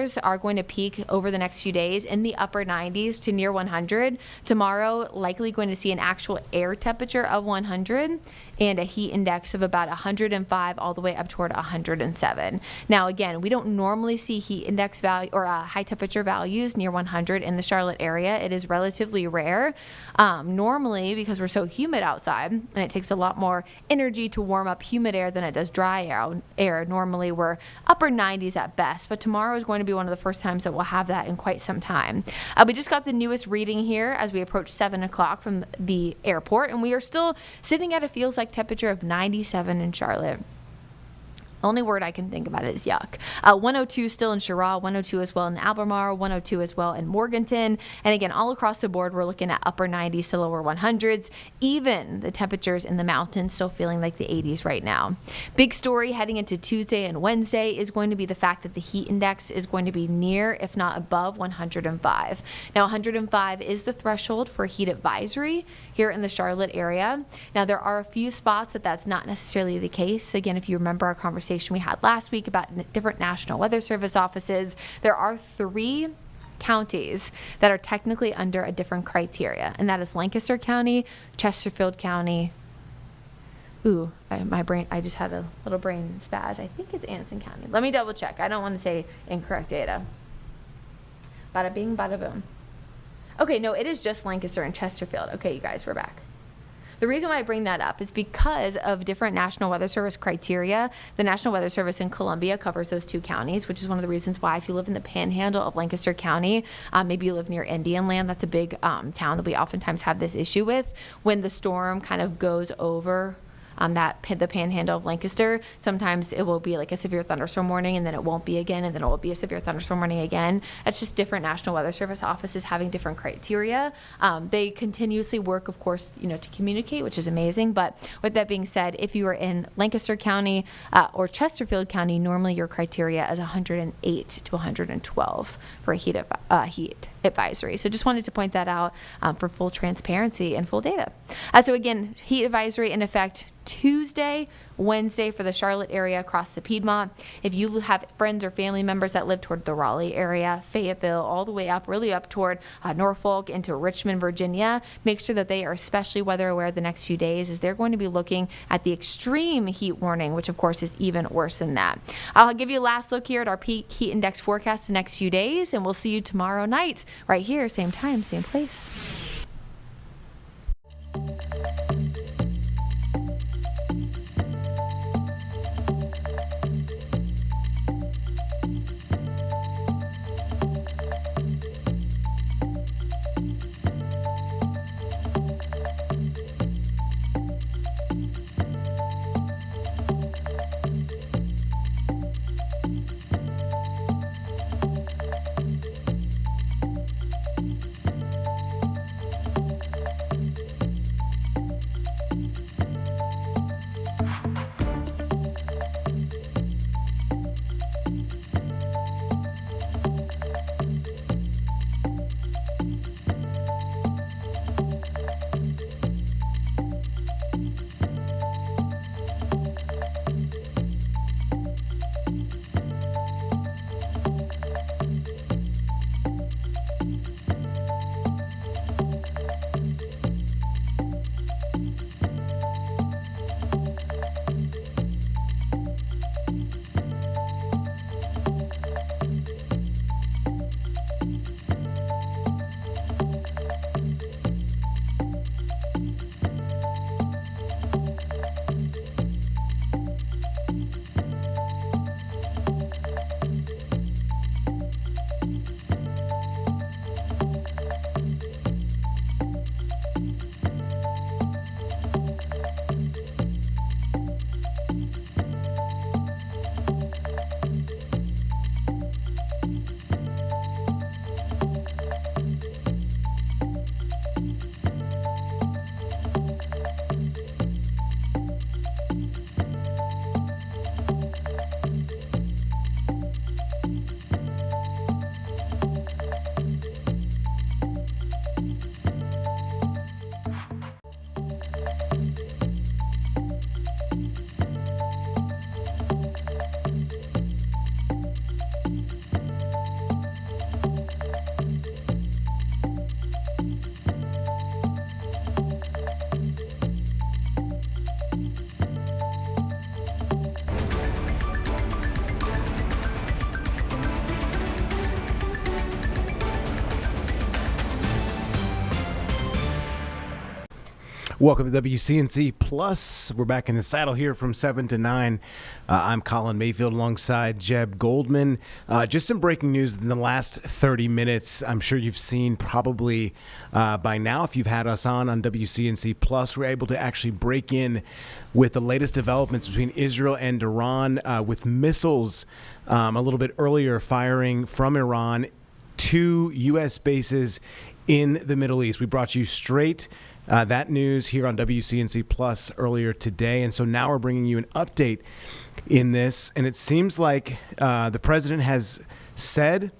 temperatures are going to peak over the next few days in the upper 90s to near 100. Tomorrow, likely going to see an actual air temperature of 100 and a heat index of about 105 all the way up toward 107. Now, again, we don't normally see heat index value or high temperature values near 100 in the Charlotte area. It is relatively rare. Normally, because we're so humid outside and it takes a lot more energy to warm up humid air than it does dry air. Normally, we're upper 90s at best, but tomorrow is going to be one of the first times that we'll have that in quite some time. We just got the newest reading here as we approach 7 o'clock from the airport, and we are still sitting at a feels like temperature of 97 in Charlotte. Only word I can think about is yuck. 102 still in Sherrod, 102 as well in Albemarle, 102 as well in Morganton. And again, all across the board, we're looking at upper 90s to lower 100s. Even the temperatures in the mountains still feeling like the 80s right now. Big story heading into Tuesday and Wednesday is going to be the fact that the heat index is going to be near, if not above, 105. Now, 105 is the threshold for heat advisory here in the Charlotte area. Now, there are a few spots that that's not necessarily the case. Again, if you remember our conversation we had last week about different National Weather Service offices, there are 3 counties that are technically under a different criteria, and that is Lancaster County, Chesterfield County. My brain, I just had a little brain spaz. I think it's Anson County. Let me double check. I don't want to say incorrect data. Bada bing, bada boom. Okay, no, it is just Lancaster and Chesterfield. Okay, you guys, we're back. The reason why I bring that up is because of different National Weather Service criteria. The National Weather Service in Columbia covers those 2 counties, which is one of the reasons why if you live in the panhandle of Lancaster County, maybe you live near Indian Land, that's a big town that we oftentimes have this issue with. When the storm kind of goes over the panhandle of Lancaster, sometimes it will be like a severe thunderstorm warning, and then it won't be again, and then it will be a severe thunderstorm warning again. It's just different National Weather Service offices having different criteria. They continuously work, of course, to communicate, which is amazing. But with that being said, if you are in Lancaster County or Chesterfield County, normally your criteria is 108 to 112 for a heat advisory. So just wanted to point that out for full transparency and full data. So again, heat advisory in effect Tuesday, Wednesday for the Charlotte area across the Piedmont. If you have friends or family members that live toward the Raleigh area, Fayetteville, all the way up, really up toward Norfolk into Richmond, Virginia, make sure that they are especially weather aware the next few days, as they're going to be looking at the extreme heat warning, which of course is even worse than that. I'll give you a last look here at our peak heat index forecast the next few days, and we'll see you tomorrow night right here, same time, same place. Welcome to WCNC Plus. We're back in the saddle here from 7 to 9. I'm Colin Mayfield alongside Jeb Goldman. Just some breaking news in the last 30 minutes. I'm sure you've seen probably by now, if you've had us on WCNC Plus, we're able to actually break in with the latest developments between Israel and Iran with missiles a little bit earlier firing from Iran to U.S. bases in the Middle East. We brought you straight that news here on WCNC Plus earlier today. And so now we're bringing you an update in this. And it seems like the president has said,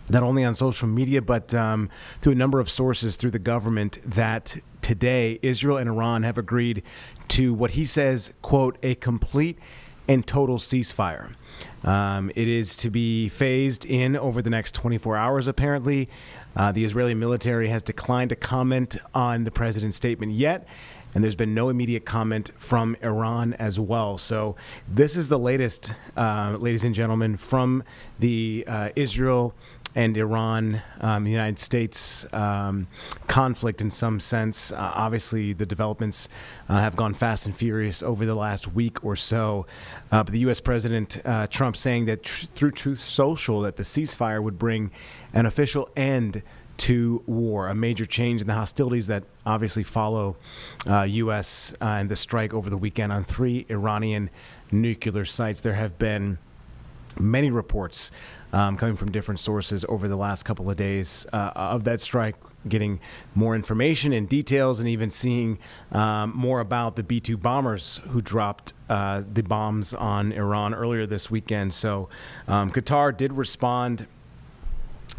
not only on social media, but through a number of sources through the government, that today Israel and Iran have agreed to what he says, quote, a complete and total ceasefire. It is to be phased in over the next 24 hours, apparently. The Israeli military has declined to comment on the president's statement yet, and there's been no immediate comment from Iran as well. So this is the latest, ladies and gentlemen, from the Israel and Iran, the United States conflict in some sense. Obviously, the developments have gone fast and furious over the last week or so. But the U.S. President Trump saying that through Truth Social that the ceasefire would bring an official end to war, a major change in the hostilities that obviously follow U.S. And the strike over the weekend on 3 Iranian nuclear sites. There have been many reports coming from different sources over the last couple of days of that strike, getting more information and details, and even seeing more about the B-2 bombers who dropped the bombs on Iran earlier this weekend. So Qatar did respond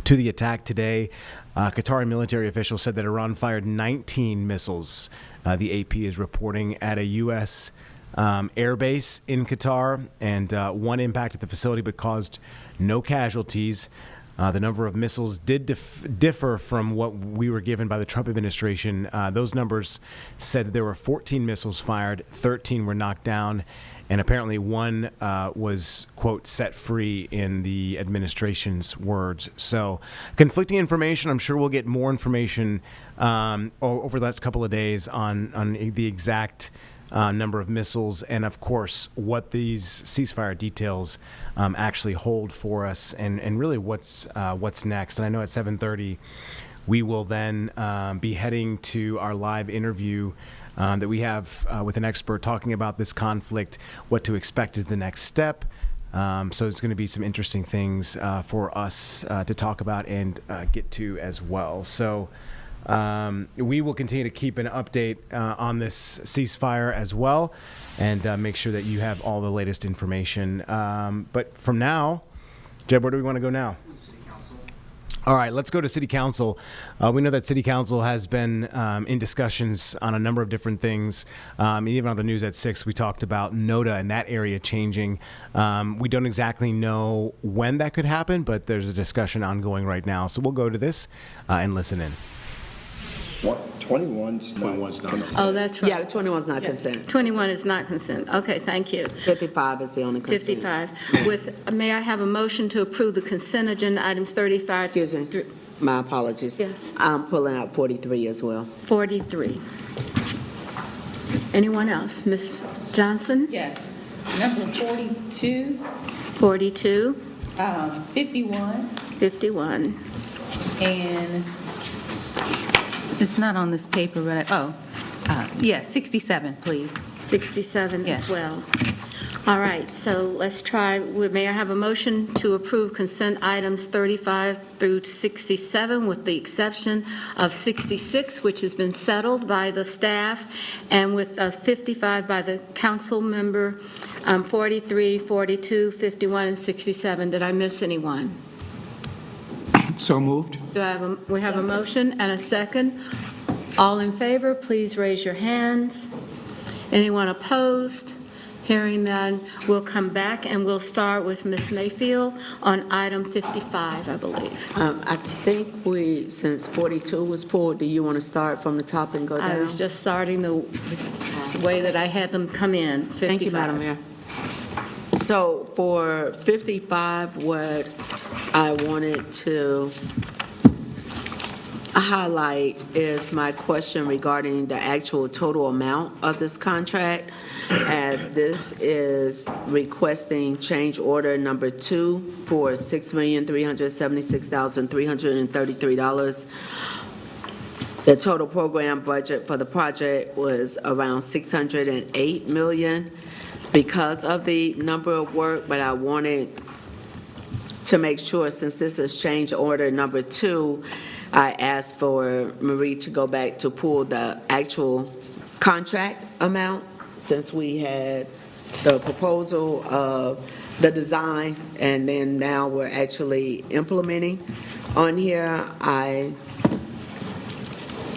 to the attack today. Qatari military officials said that Iran fired 19 missiles, the AP is reporting, at a U.S. Air base in Qatar, and one impacted the facility but caused no casualties. The number of missiles did differ from what we were given by the Trump administration. Those numbers said there were 14 missiles fired, 13 were knocked down, and apparently one was, quote, set free in the administration's words. So conflicting information. I'm sure we'll get more information over the last couple of days on the exact number of missiles, and of course what these ceasefire details actually hold for us, and really what's next. And I know at 7:30 we will then be heading to our live interview that we have with an expert talking about this conflict, what to expect is the next step. So it's going to be some interesting things for us to talk about and get to as well. So we will continue to keep an update on this ceasefire as well, and make sure that you have all the latest information. But from now, Jeb, where do we want to go now? City Council. All right, let's go to City Council. We know that City Council has been in discussions on a number of different things. Even on the news at 6, we talked about Noda and that area changing. We don't exactly know when that could happen, but there's a discussion ongoing right now. So we'll go to this and listen in. What, 21's not consent? Oh, that's right. Yeah, the 21's not consent. 21 is not consent. Okay, thank you. 55 is the only consent. 55. May I have a motion to approve the consent agenda items 35 Excuse me. through My apologies. Yes. I'm pulling out 43 as well. 43? Anyone else? Ms. Johnson? Yes. Number 42, 42, 51, 51, and it's not on this paper, but, 67, please. 67 Yes. as well. All right, so let's try, may I have a motion to approve consent items 35 through 67 with the exception of 66, which has been settled by the staff, and with 55 by the council member, 43, 42, 51, and 67. Did I miss anyone? So moved. We have a motion and a second. All in favor, please raise your hands. Anyone opposed? Hearing none, we'll come back and we'll start with Ms. Mayfield on item 55, I believe. I think since 42 was pulled, do you want to start from the top and go down? I was just starting the way that I had them come in, 55. Thank you, Madam Mayor. So for 55, what I wanted to highlight is my question regarding the actual total amount of this contract, as this is requesting change order number 2 for $6,376,333. The total program budget for the project was around $608 million because of the number of work, but I wanted to make sure, since this is change order number 2, I asked for Marie to go back to pull the actual contract amount, since we had the proposal of the design, and then now we're actually implementing. On here, I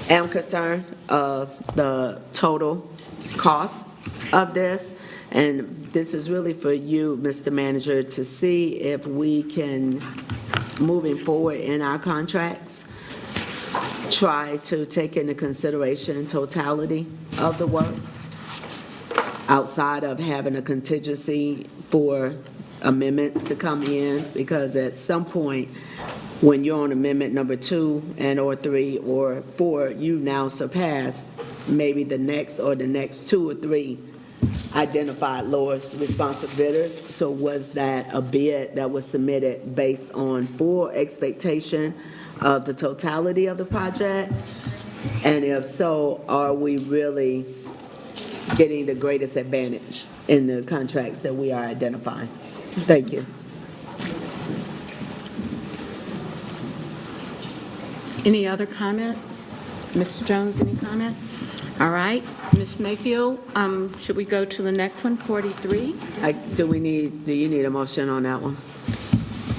am concerned of the total cost of this, and this is really for you, Mr. Manager, to see if we can, moving forward in our contracts, try to take into consideration totality of the work outside of having a contingency for amendments to come in, because at some point, when you're on amendment number 2 and or 3 or 4, you now surpass maybe the next 2 or 3 identified lowest responsive bidders. So was that a bid that was submitted based on full expectation of the totality of the project? And if so, are we really getting the greatest advantage in the contracts that we are identifying? Thank you. Any other comment? Mr. Jones, any comment? All right, Ms. Mayfield, should we go to the next one, 43? Do you need a motion on that one?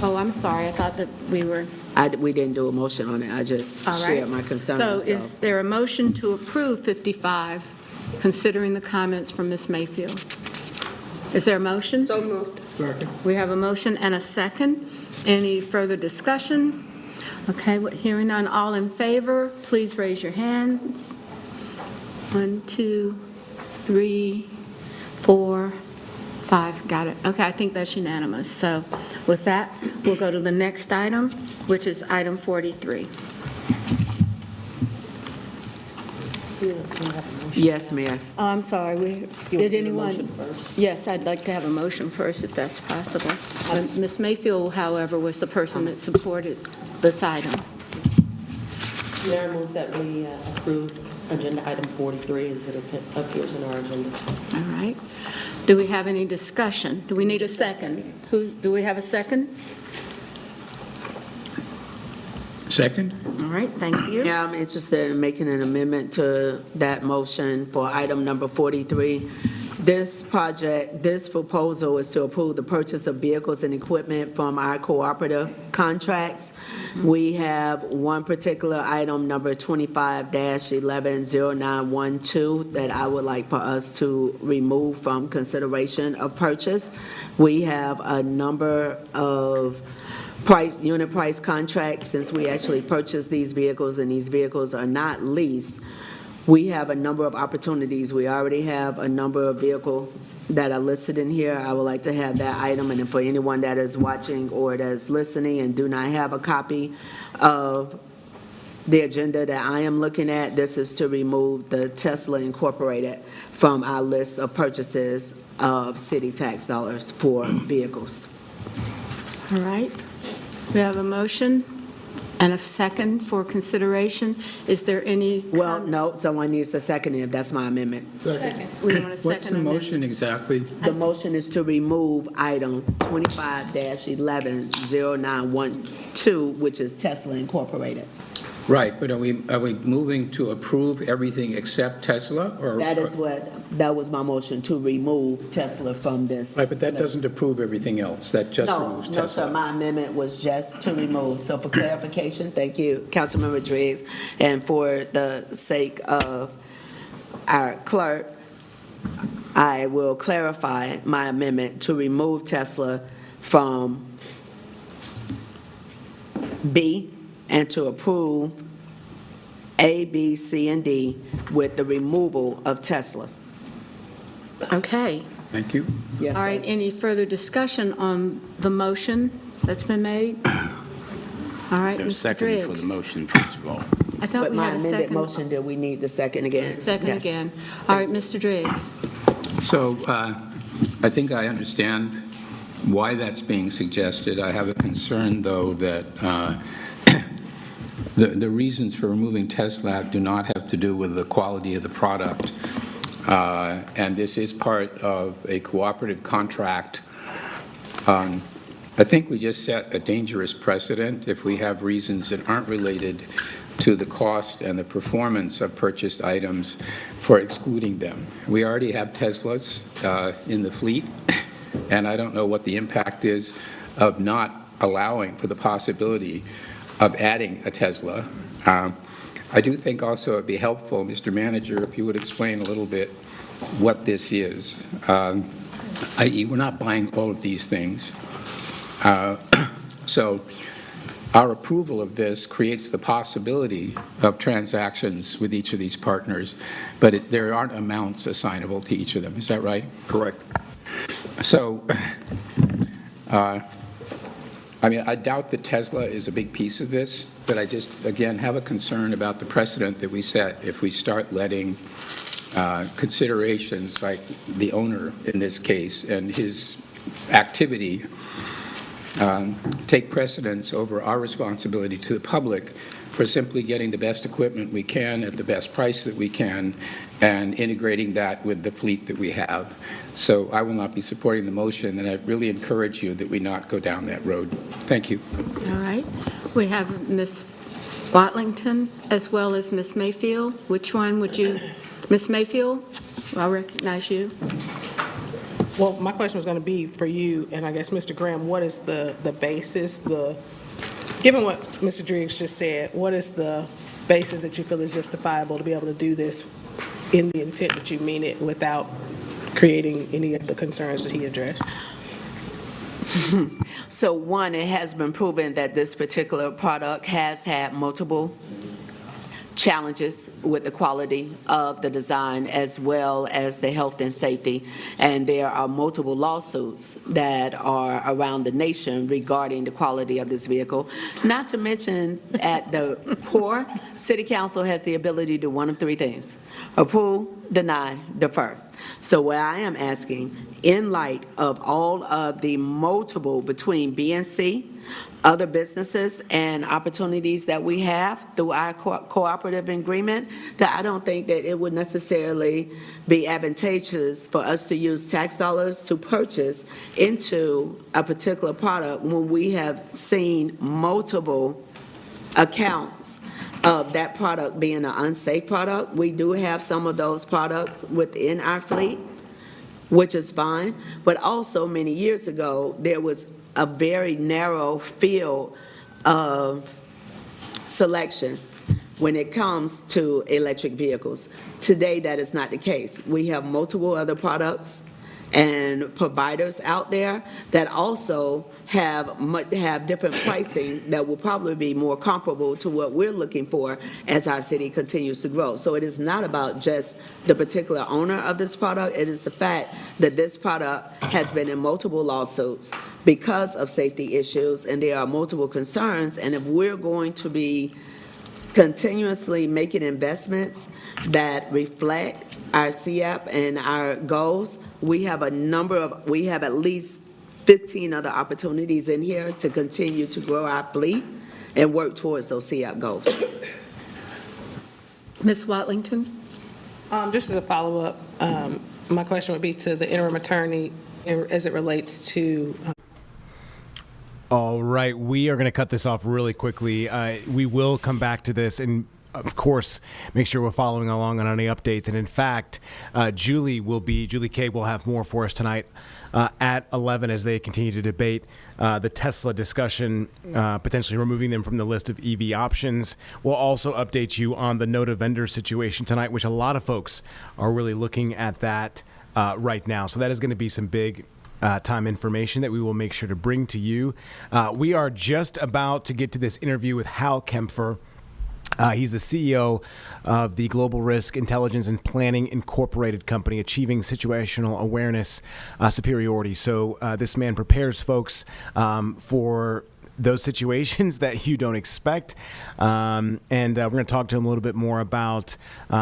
Oh, I'm sorry, I thought that we were, We didn't do a motion on it, I just all right. shared my concerns. So is there a motion to approve 55, considering the comments from Ms. Mayfield? Is there a motion? So moved. Second. We have a motion and a second. Any further discussion? Okay, hearing none, all in favor, please raise your hands. 1, 2, 3, 4, 5, got it. Okay, I think that's unanimous. So with that, we'll go to the next item, which is item 43. Yes, Mayor. Oh, I'm sorry, did anyone? Yes, I'd like to have a motion first, if that's possible. Ms. Mayfield, however, was the person that supported this item. Mayor, I move that we approve agenda item 43 as it appears in our agenda. All right. Do we have any discussion? Do we need a second? Do we have a second? Second? All right, thank you. Yeah, I'm interested in making an amendment to that motion for item number 43. This proposal is to approve the purchase of vehicles and equipment from our cooperative contracts. We have one particular item, number 25-110912, that I would like for us to remove from consideration of purchase. We have a number of unit price contracts, since we actually purchased these vehicles and these vehicles are not leased. We have a number of opportunities. We already have a number of vehicles that are listed in here. I would like to have that item, and for anyone that is watching or that's listening and do not have a copy of the agenda that I am looking at, this is to remove the Tesla Incorporated from our list of purchases of city tax dollars for vehicles. All right. We have a motion and a second for consideration. Is there any? Well, no, someone needs to second it if that's my amendment. Second. We want a second. What's the motion exactly? The motion is to remove item 25-110912, which is Tesla Incorporated. Right, but are we moving to approve everything except Tesla, or? That was my motion, to remove Tesla from this. Right, but that list. doesn't approve everything else. That just removes Tesla. No, sir, my amendment was just to remove. So for clarification, thank you, Councilmember Driggs, and for the sake of our clerk, I will clarify my amendment to remove Tesla from B and to approve A, B, C, and D with the removal of Tesla. Okay. Thank you. Yes, All right, sir. any further discussion on the motion that's been made? All right, There's Mr. second for Driggs. the motion, first of all. I thought But we my had a amended second. motion, do we need the second again? Second Yes. again. All right, Mr. Driggs. So I think I understand why that's being suggested. I have a concern, though, that the reasons for removing test lab do not have to do with the quality of the product. And this is part of a cooperative contract. I think we just set a dangerous precedent if we have reasons that aren't related to the cost and the performance of purchased items for excluding them. We already have Teslas in the fleet, and I don't know what the impact is of not allowing for the possibility of adding a Tesla. I do think also it'd be helpful, Mr. Manager, if you would explain a little bit what this is, i.e. we're not buying all of these things. So our approval of this creates the possibility of transactions with each of these partners, but there aren't amounts assignable to each of them. Is that right? Correct. So, I mean, I doubt that Tesla is a big piece of this, but I just, again, have a concern about the precedent that we set if we start letting considerations like the owner in this case and his activity take precedence over our responsibility to the public for simply getting the best equipment we can at the best price that we can and integrating that with the fleet that we have. So I will not be supporting the motion, and I really encourage you that we not go down that road. Thank you. All right. We have Ms. Watlington as well as Ms. Mayfield. Which one would you, Ms. Mayfield? I recognize you. Well, my question was going to be for you, and I guess, Mr. Graham, what is the basis, given what Mr. Driggs just said, what is the basis that you feel is justifiable to be able to do this in the intent that you mean it without creating any of the concerns that he addressed? So one, it has been proven that this particular product has had multiple challenges with the quality of the design as well as the health and safety. And there are multiple lawsuits that are around the nation regarding the quality of this vehicle. Not to mention, at the core, City Council has the ability to do one of three things: approve, deny, defer. So what I am asking, in light of all of the multiple between BNC, other businesses, and opportunities that we have through our cooperative agreement, that I don't think that it would necessarily be advantageous for us to use tax dollars to purchase into a particular product when we have seen multiple accounts of that product being an unsafe product. We do have some of those products within our fleet, which is fine, but also many years ago, there was a very narrow field of selection when it comes to electric vehicles. Today, that is not the case. We have multiple other products and providers out there that also have different pricing that will probably be more comparable to what we're looking for as our city continues to grow. So it is not about just the particular owner of this product. It is the fact that this product has been in multiple lawsuits because of safety issues, and there are multiple concerns. And if we're going to be continuously making investments that reflect our CEP and our goals, we have at least 15 other opportunities in here to continue to grow our fleet and work towards those CEP goals. Ms. Watlington? Just as a follow-up, my question would be to the interim attorney as it relates to All right, we are going to cut this off really quickly. We will come back to this and, of course, make sure we're following along on any updates. And in fact, Julie Kay will have more for us tonight at 11 as they continue to debate the Tesla discussion, potentially removing them from the list of EV options. We'll also update you on the Noda vendor situation tonight, which a lot of folks are really looking at that right now. So that is going to be some big time information that we will make sure to bring to you. We are just about to get to this interview with Hal Kempfer. He's the CEO of the Global Risk Intelligence and Planning Incorporated company, achieving situational awareness superiority. So this man prepares folks for those situations that you don't expect. And we're going to talk to him a little bit more about,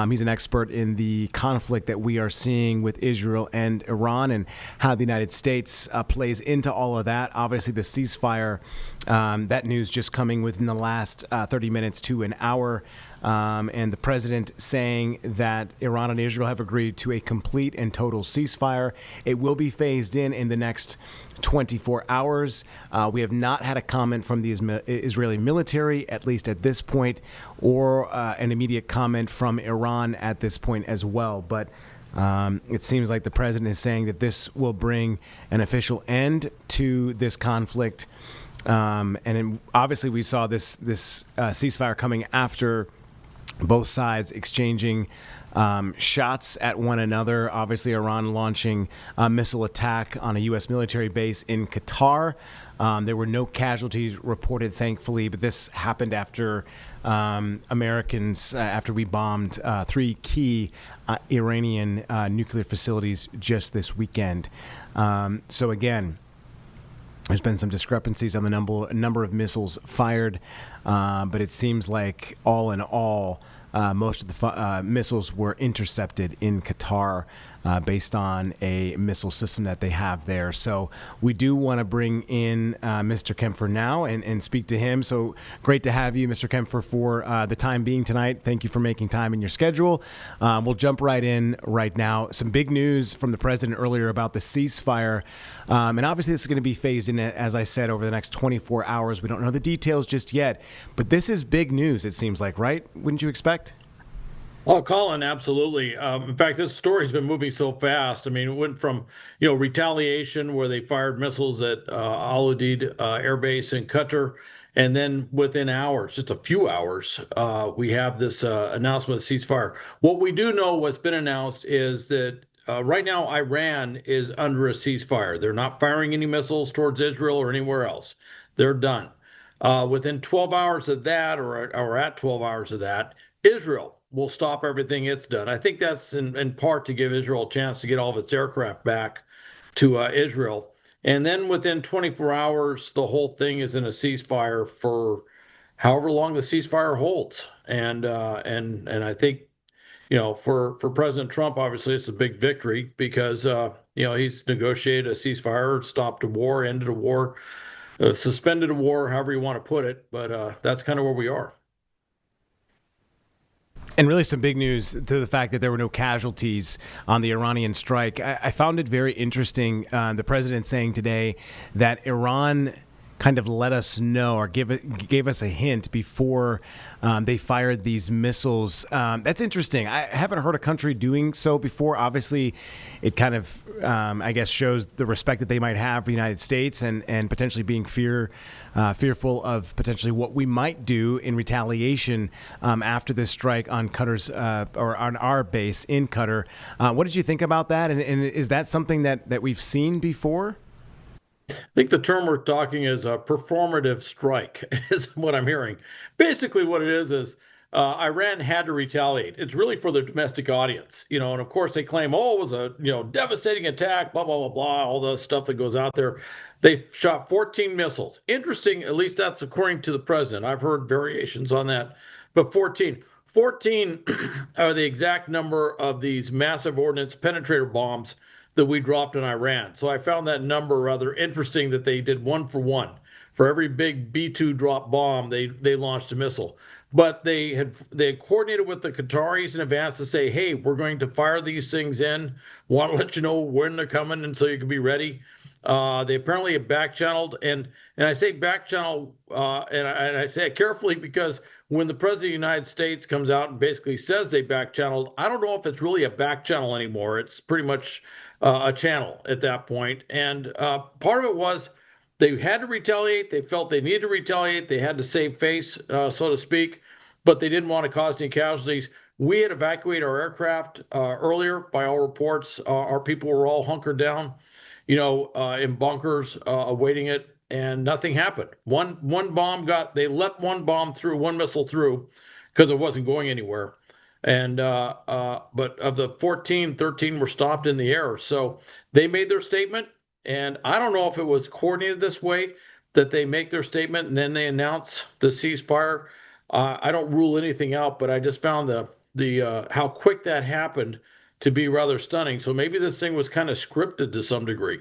he's an expert in the conflict that we are seeing with Israel and Iran and how the United States plays into all of that. Obviously, the ceasefire, that news just coming within the last 30 minutes to an hour. And the president saying that Iran and Israel have agreed to a complete and total ceasefire. It will be phased in the next 24 hours. We have not had a comment from the Israeli military, at least at this point, or an immediate comment from Iran at this point as well. But it seems like the president is saying that this will bring an official end to this conflict. And then obviously we saw this ceasefire coming after both sides exchanging shots at one another. Obviously, Iran launching a missile attack on a U.S. military base in Qatar. There were no casualties reported, thankfully, but this happened after Americans, after we bombed 3 key Iranian nuclear facilities just this weekend. So again, there's been some discrepancies on the number of missiles fired, but it seems like all in all, most of the missiles were intercepted in Qatar based on a missile system that they have there. So we do want to bring in Mr. Kempfer now and speak to him. So great to have you, Mr. Kempfer, for the time being tonight. Thank you for making time in your schedule. We'll jump right in right now. Some big news from the president earlier about the ceasefire. And obviously this is going to be phased in, as I said, over the next 24 hours. We don't know the details just yet, but this is big news, it seems like, right? Wouldn't you expect? Oh, Colin, absolutely. In fact, this story's been moving so fast. I mean, it went from, retaliation where they fired missiles at Al Udeid Air Base in Qatar, and then within hours, just a few hours, we have this announcement of ceasefire. What we do know, what's been announced, is that right now Iran is under a ceasefire. They're not firing any missiles towards Israel or anywhere else. They're done. Within 12 hours of that, or at 12 hours of that, Israel will stop everything it's done. I think that's in part to give Israel a chance to get all of its aircraft back to Israel. And then within 24 hours, the whole thing is in a ceasefire for however long the ceasefire holds. And I think, for President Trump, obviously it's a big victory because, he's negotiated a ceasefire, stopped a war, ended a war, suspended a war, however you want to put it. But that's kind of where we are. And really some big news to the fact that there were no casualties on the Iranian strike. I found it very interesting, the president saying today that Iran kind of let us know or gave us a hint before they fired these missiles. That's interesting. I haven't heard a country doing so before. Obviously, it kind of, I guess, shows the respect that they might have for the United States and potentially being fearful of potentially what we might do in retaliation after this strike on Qatar's or on our base in Qatar. What did you think about that? And is that something that we've seen before? I think the term we're talking is a performative strike, is what I'm hearing. Basically, what it is Iran had to retaliate. It's really for the domestic audience, and of course they claim, it was a devastating attack, blah blah blah blah, all the stuff that goes out there. They shot 14 missiles. Interesting, at least that's according to the president. I've heard variations on that, but 14 are the exact number of these massive ordnance penetrator bombs that we dropped in Iran. So I found that number rather interesting that they did 1 for 1. For every big B-2 drop bomb, they launched a missile. But they had coordinated with the Qataris in advance to say, hey, we're going to fire these things in. Want to let you know when they're coming and so you can be ready. They apparently have back-channeled, and I say back-channel, and I say it carefully because when the President of the United States comes out and basically says they back-channeled, I don't know if it's really a back-channel anymore. It's pretty much a channel at that point. And part of it was they had to retaliate. They felt they needed to retaliate. They had to save face, so to speak, but they didn't want to cause any casualties. We had evacuated our aircraft earlier, by all reports. Our people were all hunkered down, in bunkers awaiting it, and nothing happened. One bomb they let one bomb through, one missile through, because it wasn't going anywhere. And but of the 14, 13 were stopped in the air. So they made their statement, and I don't know if it was coordinated this way, that they make their statement and then they announce the ceasefire. I don't rule anything out, but I just found the how quick that happened to be rather stunning. So maybe this thing was kind of scripted to some degree.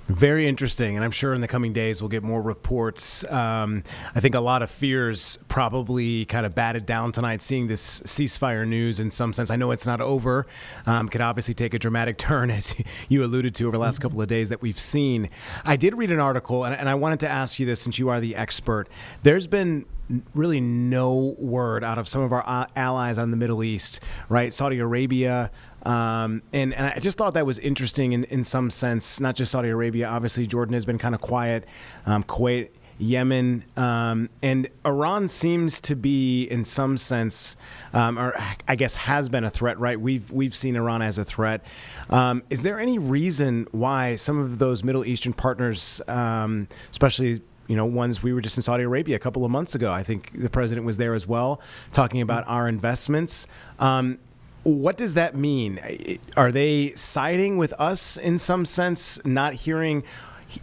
Very interesting, and I'm sure in the coming days we'll get more reports. I think a lot of fears probably kind of batted down tonight, seeing this ceasefire news in some sense. I know it's not over. Could obviously take a dramatic turn, as you alluded to, over the last couple of days that we've seen. I did read an article, and I wanted to ask you this since you are the expert. There's been really no word out of some of our allies on the Middle East, right? Saudi Arabia. And I just thought that was interesting in some sense, not just Saudi Arabia. Obviously, Jordan has been kind of quiet. Kuwait, Yemen, and Iran seems to be, in some sense, or I guess has been a threat, right? We've seen Iran as a threat. Is there any reason why some of those Middle Eastern partners, especially ones we were just in Saudi Arabia a couple of months ago, I think the president was there as well, talking about our investments. What does that mean? Are they siding with us in some sense, not hearing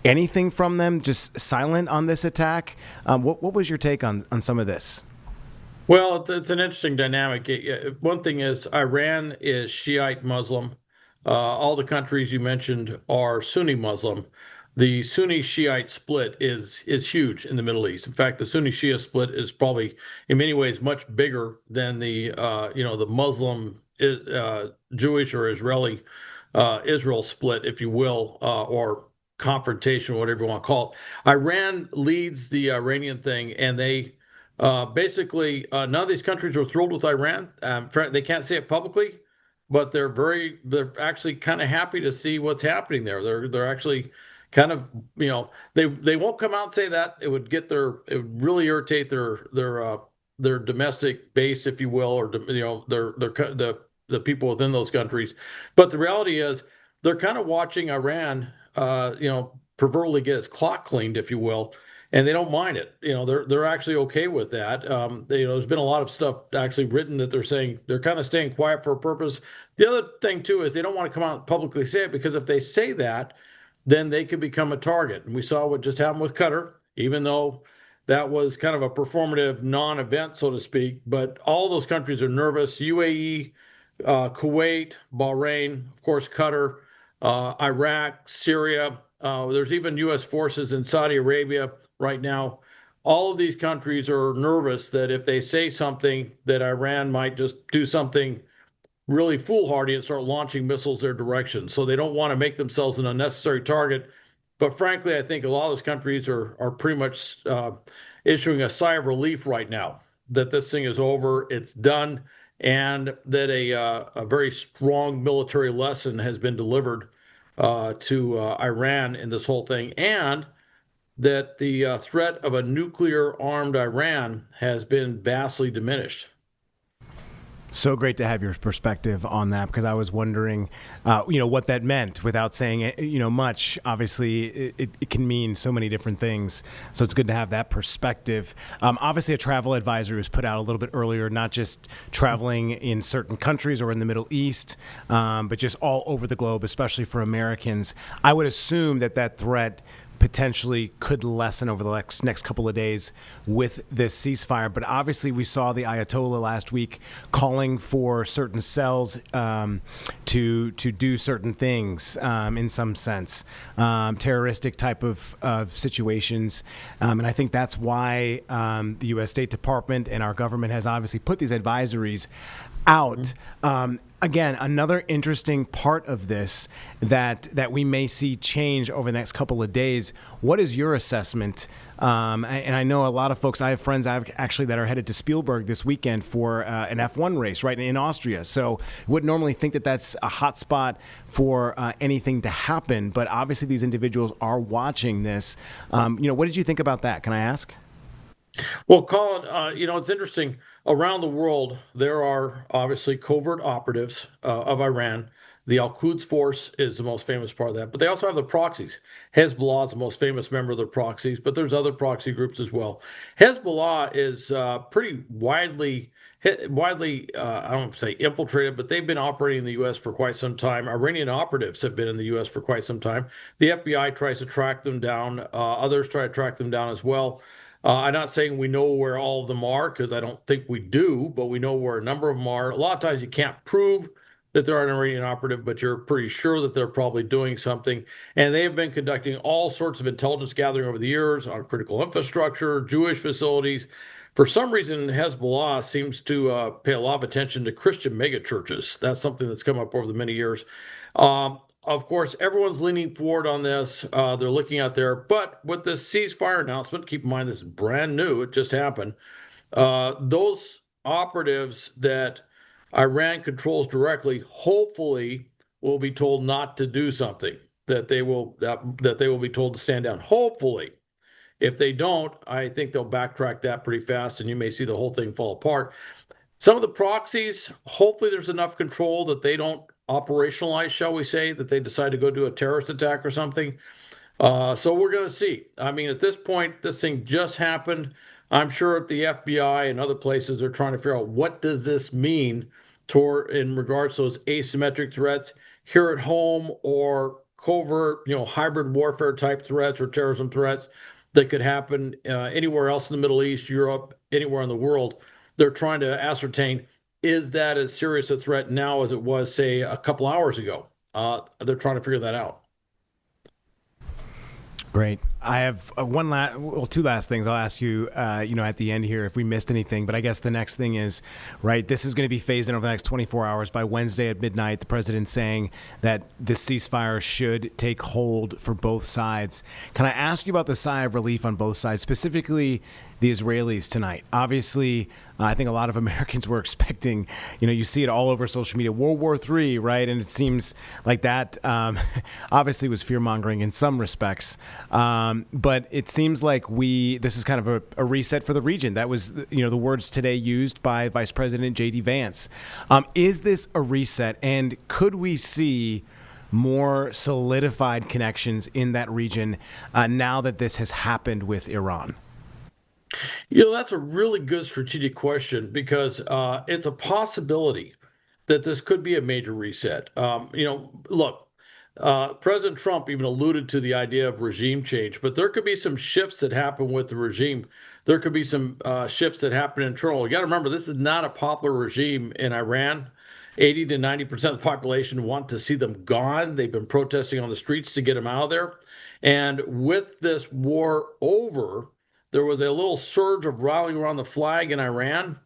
anything from them, just silent on this attack? What was your take on some of this? Well, it's an interesting dynamic. One thing is Iran is Shiite Muslim. All the countries you mentioned are Sunni Muslim. The Sunni Shiite split is huge in the Middle East. In fact, the Sunni Shia split is probably in many ways much bigger than the the Muslim Jewish or Israeli Israel split, if you will, or confrontation, whatever you want to call it. Iran leads the Iranian thing, and they basically none of these countries are thrilled with Iran. They can't say it publicly, but they're actually kind of happy to see what's happening there. They're actually kind of, they won't come out and say that. It would really irritate their domestic base, if you will, or the people within those countries. But the reality is they're kind of watching Iran, proverbially get its clock cleaned, if you will, and they don't mind it. They're actually okay with that. There's been a lot of stuff actually written that they're saying they're kind of staying quiet for a purpose. The other thing too is they don't want to come out and publicly say it, because if they say that, then they could become a target. And we saw what just happened with Qatar, even though that was kind of a performative non-event, so to speak. But all those countries are nervous. UAE, Kuwait, Bahrain, of course, Qatar, Iraq, Syria. There's even U.S. forces in Saudi Arabia right now. All of these countries are nervous that if they say something, that Iran might just do something really foolhardy and start launching missiles their direction. So they don't want to make themselves an unnecessary target. But frankly, I think a lot of those countries are pretty much issuing a sigh of relief right now that this thing is over, it's done, and that a very strong military lesson has been delivered to Iran in this whole thing, and that the threat of a nuclear-armed Iran has been vastly diminished. So great to have your perspective on that, because I was wondering, what that meant without saying, much. Obviously, it can mean so many different things. So it's good to have that perspective. Obviously, a travel advisory was put out a little bit earlier, not just traveling in certain countries or in the Middle East, but just all over the globe, especially for Americans. I would assume that threat potentially could lessen over the next couple of days with this ceasefire. But obviously we saw the Ayatollah last week calling for certain cells to do certain things in some sense, terroristic type of situations. And I think that's why the U.S. State Department and our government has obviously put these advisories out. Again, another interesting part of this that we may see change over the next couple of days. What is your assessment? And I know a lot of folks, I have friends that are headed to Spielberg this weekend for an F1 race, right, in Austria. So wouldn't normally think that that's a hot spot for anything to happen. But obviously these individuals are watching this. What did you think about that? Can I ask? Well, Colin, it's interesting. Around the world, there are obviously covert operatives of Iran The Al-Quds Force is the most famous part of that, but they also have the proxies. Hezbollah is the most famous member of the proxies, but there's other proxy groups as well. Hezbollah is pretty widely, I don't say infiltrated, but they've been operating in the U.S. for quite some time. Iranian operatives have been in the U.S. for quite some time. The FBI tries to track them down. Others try to track them down as well. I'm not saying we know where all of them are, because I don't think we do, but we know where a number of them are. A lot of times you can't prove that they're an Iranian operative, but you're pretty sure that they're probably doing something. And they have been conducting all sorts of intelligence gathering over the years on critical infrastructure, Jewish facilities. For some reason, Hezbollah seems to pay a lot of attention to Christian megachurches. That's something that's come up over the many years. Of course, everyone's leaning forward on this. They're looking out there. But with this ceasefire announcement, keep in mind this is brand new. It just happened. Those operatives that Iran controls directly, hopefully, will be told not to do something. That they will be told to stand down. Hopefully, if they don't, I think they'll backtrack that pretty fast, and you may see the whole thing fall apart. Some of the proxies, hopefully, there's enough control that they don't operationalize, shall we say, that they decide to go do a terrorist attack or something. So we're going to see. I mean, at this point, this thing just happened. I'm sure at the FBI and other places are trying to figure out what does this mean in regards to those asymmetric threats here at home, or covert, hybrid warfare type threats or terrorism threats that could happen anywhere else in the Middle East, Europe, anywhere in the world. They're trying to ascertain, is that as serious a threat now as it was, say, a couple hours ago? They're trying to figure that out. Great. I have two last things I'll ask you, at the end here if we missed anything. But I guess the next thing is, right, this is going to be phased in over the next 24 hours. By Wednesday at midnight, the president's saying that this ceasefire should take hold for both sides. Can I ask you about the sigh of relief on both sides, specifically the Israelis tonight? Obviously, I think a lot of Americans were expecting, you see it all over social media, World War III, right? And it seems like that obviously was fear-mongering in some respects. But it seems like this is kind of a reset for the region. That was, the words today used by Vice President J.D. Vance. Is this a reset, and could we see more solidified connections in that region now that this has happened with Iran? That's a really good strategic question, because it's a possibility that this could be a major reset. Look, President Trump even alluded to the idea of regime change, but there could be some shifts that happen with the regime. There could be some shifts that happen internal. You got to remember, this is not a popular regime in Iran. 80 to 90% of the population want to see them gone. They've been protesting on the streets to get them out of there. And with this war over, there was a little surge of rallying around the flag in Iran.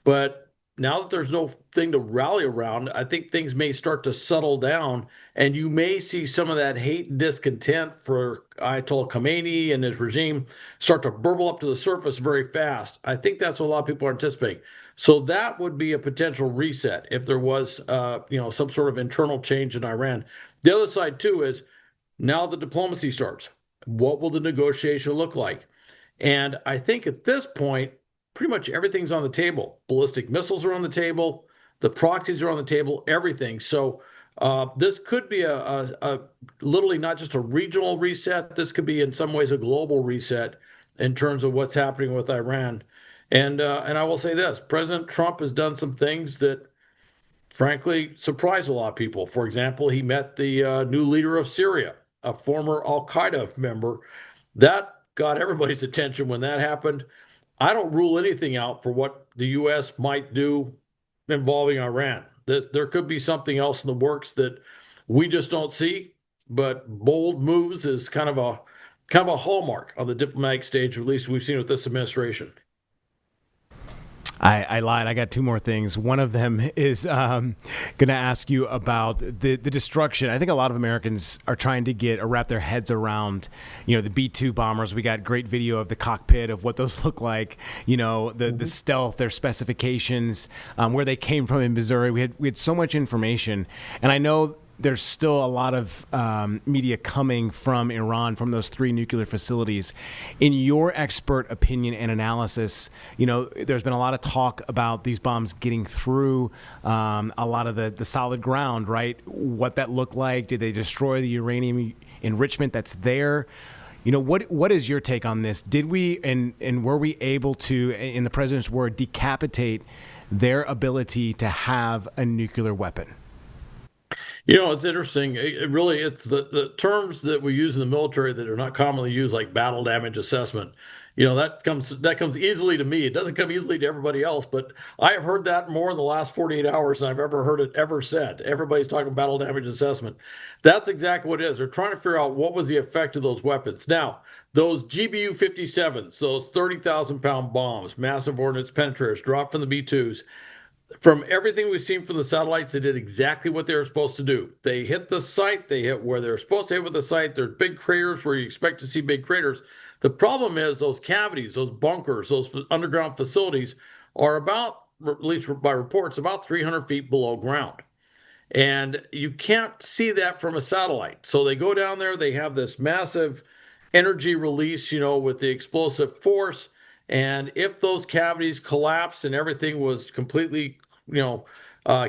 But now that there's no thing to rally around, I think things may start to settle down, and you may see some of that hate and discontent for Ayatollah Khamenei and his regime start to burble up to the surface very fast. I think that's what a lot of people are anticipating. So that would be a potential reset if there was, some sort of internal change in Iran. The other side, too, is now the diplomacy starts. What will the negotiation look like? And I think at this point, pretty much everything's on the table. Ballistic missiles are on the table. The proxies are on the table, everything. So this could be a literally not just a regional reset. This could be in some ways a global reset in terms of what's happening with Iran. And I will say this, President Trump has done some things that frankly surprised a lot of people. For example, he met the new leader of Syria, a former Al-Qaeda member. That got everybody's attention when that happened. I don't rule anything out for what the U.S. might do involving Iran. There could be something else in the works that we just don't see, but bold moves is kind of a hallmark on the diplomatic stage, at least we've seen with this administration. I lied. I got two more things. One of them is going to ask you about the destruction. I think a lot of Americans are trying to wrap their heads around, the B-2 bombers. We got great video of the cockpit of what those look like, the stealth, their specifications, where they came from in Missouri. We had so much information. And I know there's still a lot of media coming from Iran, from those 3 nuclear facilities. In your expert opinion and analysis, there's been a lot of talk about these bombs getting through a lot of the solid ground, right? What that looked like? Did they destroy the uranium enrichment that's there? What is your take on this? Did we and were we able to, in the president's word, decapitate their ability to have a nuclear weapon? It's interesting. It's the terms that we use in the military that are not commonly used, like battle damage assessment. That comes easily to me. It doesn't come easily to everybody else, but I have heard that more in the last 48 hours than I've ever heard it ever said. Everybody's talking battle damage assessment. That's exactly what it is. They're trying to figure out what was the effect of those weapons. Now, those GBU-57s, those 30,000-pound bombs, massive ordnance penetrators, dropped from the B-2s, from everything we've seen from the satellites, they did exactly what they were supposed to do. They hit the site. They hit where they're supposed to hit with the site. There's big craters where you expect to see big craters. The problem is those cavities, those bunkers, those underground facilities are about, at least by reports, about 300 feet below ground. And you can't see that from a satellite. So they go down there. They have this massive energy release, with the explosive force. And if those cavities collapsed and everything was completely,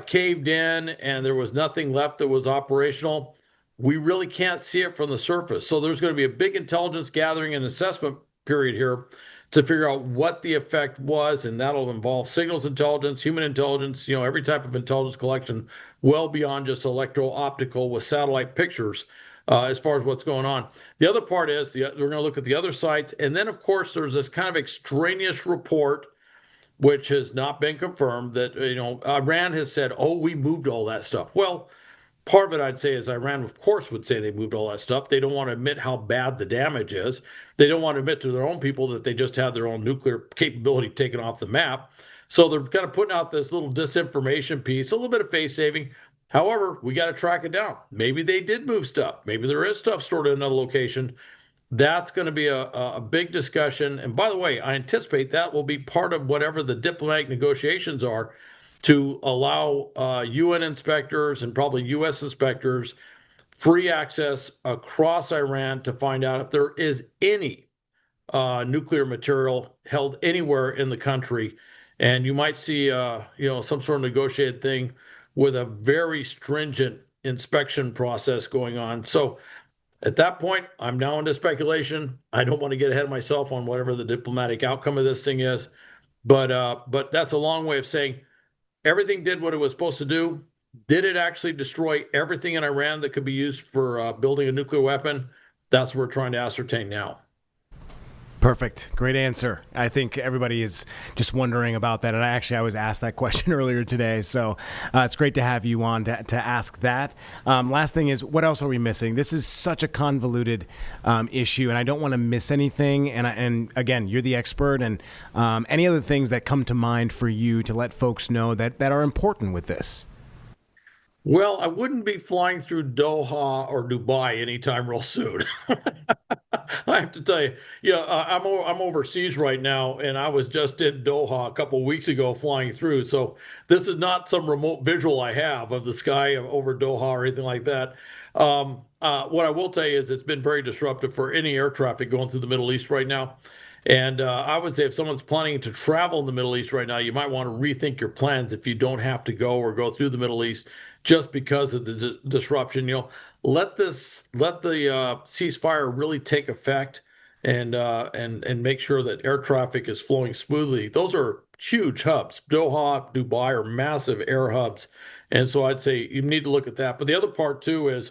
caved in and there was nothing left that was operational, we really can't see it from the surface. So there's going to be a big intelligence gathering and assessment period here to figure out what the effect was, and that'll involve signals intelligence, human intelligence, every type of intelligence collection, well beyond just electro-optical with satellite pictures. As far as what's going on. The other part is we're going to look at the other sites. And then, of course, there's this kind of extraneous report, which has not been confirmed, that, Iran has said, we moved all that stuff. Well, part of it, I'd say, is Iran, of course, would say they moved all that stuff. They don't want to admit how bad the damage is. They don't want to admit to their own people that they just had their own nuclear capability taken off the map. So they're kind of putting out this little disinformation piece, a little bit of face saving. However, we got to track it down. Maybe they did move stuff. Maybe there is stuff stored in another location. That's going to be a big discussion. And by the way, I anticipate that will be part of whatever the diplomatic negotiations are to allow UN inspectors and probably U.S. inspectors free access across Iran to find out if there is any nuclear material held anywhere in the country. And you might see, some sort of negotiated thing with a very stringent inspection process going on. So at that point, I'm now into speculation. I don't want to get ahead of myself on whatever the diplomatic outcome of this thing is. But that's a long way of saying everything did what it was supposed to do. Did it actually destroy everything in Iran that could be used for building a nuclear weapon? That's what we're trying to ascertain now. Perfect. Great answer. I think everybody is just wondering about that. And I was asked that question earlier today. So it's great to have you on to ask that. Last thing is, what else are we missing? This is such a convoluted issue, and I don't want to miss anything. And again, you're the expert. And any other things that come to mind for you to let folks know that are important with this? Well, I wouldn't be flying through Doha or Dubai anytime real soon. I have to tell you, I'm overseas right now, and I was just in Doha a couple of weeks ago flying through. So this is not some remote visual I have of the sky over Doha or anything like that. What I will tell you is it's been very disruptive for any air traffic going through the Middle East right now. And I would say if someone's planning to travel in the Middle East right now, you might want to rethink your plans if you don't have to go or go through the Middle East just because of the disruption. Let the ceasefire really take effect and make sure that air traffic is flowing smoothly. Those are huge hubs. Doha, Dubai are massive air hubs. And so I'd say you need to look at that. But the other part too is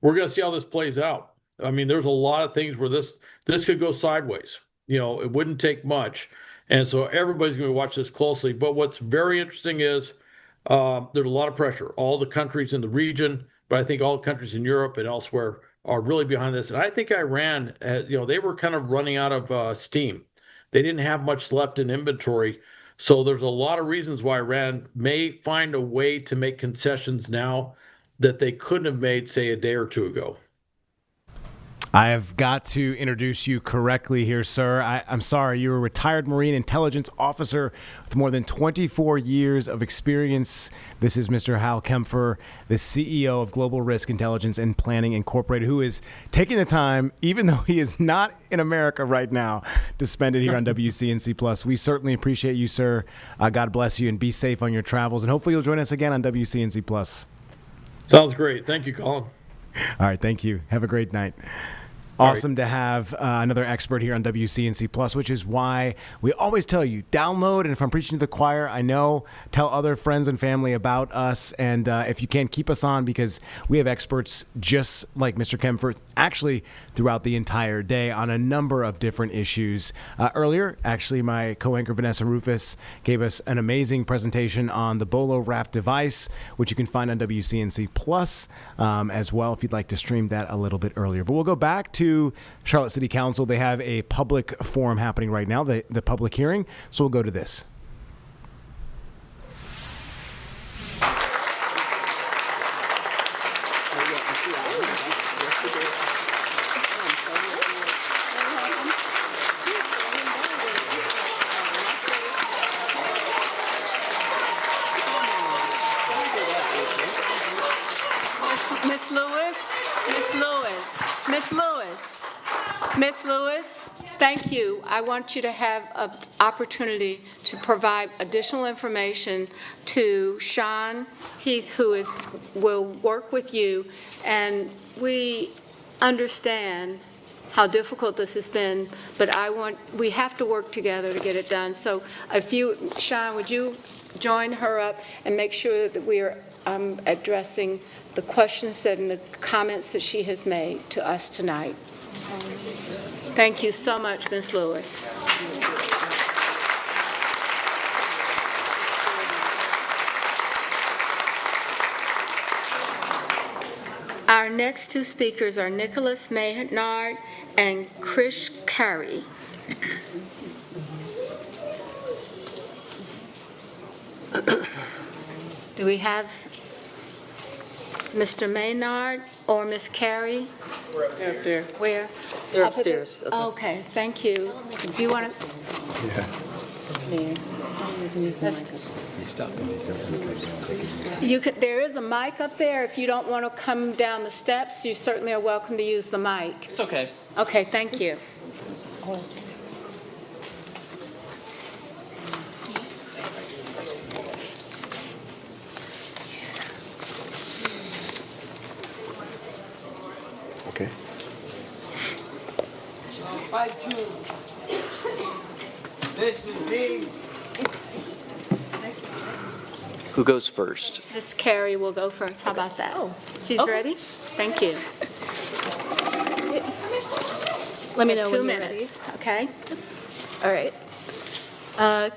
we're going to see how this plays out. I mean, there's a lot of things where this could go sideways. It wouldn't take much. And so everybody's going to watch this closely. But what's very interesting is there's a lot of pressure. All the countries in the region, but I think all countries in Europe and elsewhere are really behind this. And I think Iran, they were kind of running out of steam. They didn't have much left in inventory. So there's a lot of reasons why Iran may find a way to make concessions now that they couldn't have made, say, a day or two ago. I have got to introduce you correctly here, sir. I'm sorry, you're a retired Marine intelligence officer with more than 24 years of experience. This is Mr. Hal Kempfer, the CEO of Global Risk Intelligence and Planning Incorporated, who is taking the time, even though he is not in America right now, to spend it here on WCNC Plus. We certainly appreciate you, sir. God bless you, and be safe on your travels. And hopefully you'll join us again on WCNC Plus. Sounds great. Thank you, Colin. All right, thank you. Have a great night. All Awesome to have another expert here on WCNC Plus, which is why we always tell you, download, and if I'm preaching to the choir, I know, tell other friends and family about us, and if you can, keep us on, because we have experts just like Mr. Kempfer, actually throughout the entire day on a number of different issues. Earlier, actually, my co-anchor Vanessa Rufus gave us an amazing presentation on the Bolo Wrap device, which you can find on WCNC Plus as well if you'd like to stream that a little bit earlier. But we'll go back to Charlotte City Council. They have a public forum happening right now, the public hearing. So we'll go to this. Miss Lewis, Miss Lewis, Miss Lewis, Miss Lewis, thank you. I want you to have an opportunity to provide additional information to Sean Heath, who will work with you, and we understand how difficult this has been, but we have to work together to get it done. So if you, Sean, would you join her up and make sure that we are addressing the questions and the comments that she has made to us tonight. Thank you so much, Ms. Lewis. Our next two speakers are Nicholas Maynard and Krish Carey. Do we have Mr. Maynard or Ms. Carey? We're up there. Where? They're Up at the- upstairs. Okay, thank you. Do you want to? You could, there is a mic up there. If you don't want to come down the steps, you certainly are welcome to use the mic. It's okay. Okay, thank you. Okay. Who goes first? Ms. Carey will go first. How about that? Oh, she's ready? Thank you. Let me know 2 when you're ready. minutes, okay? All right.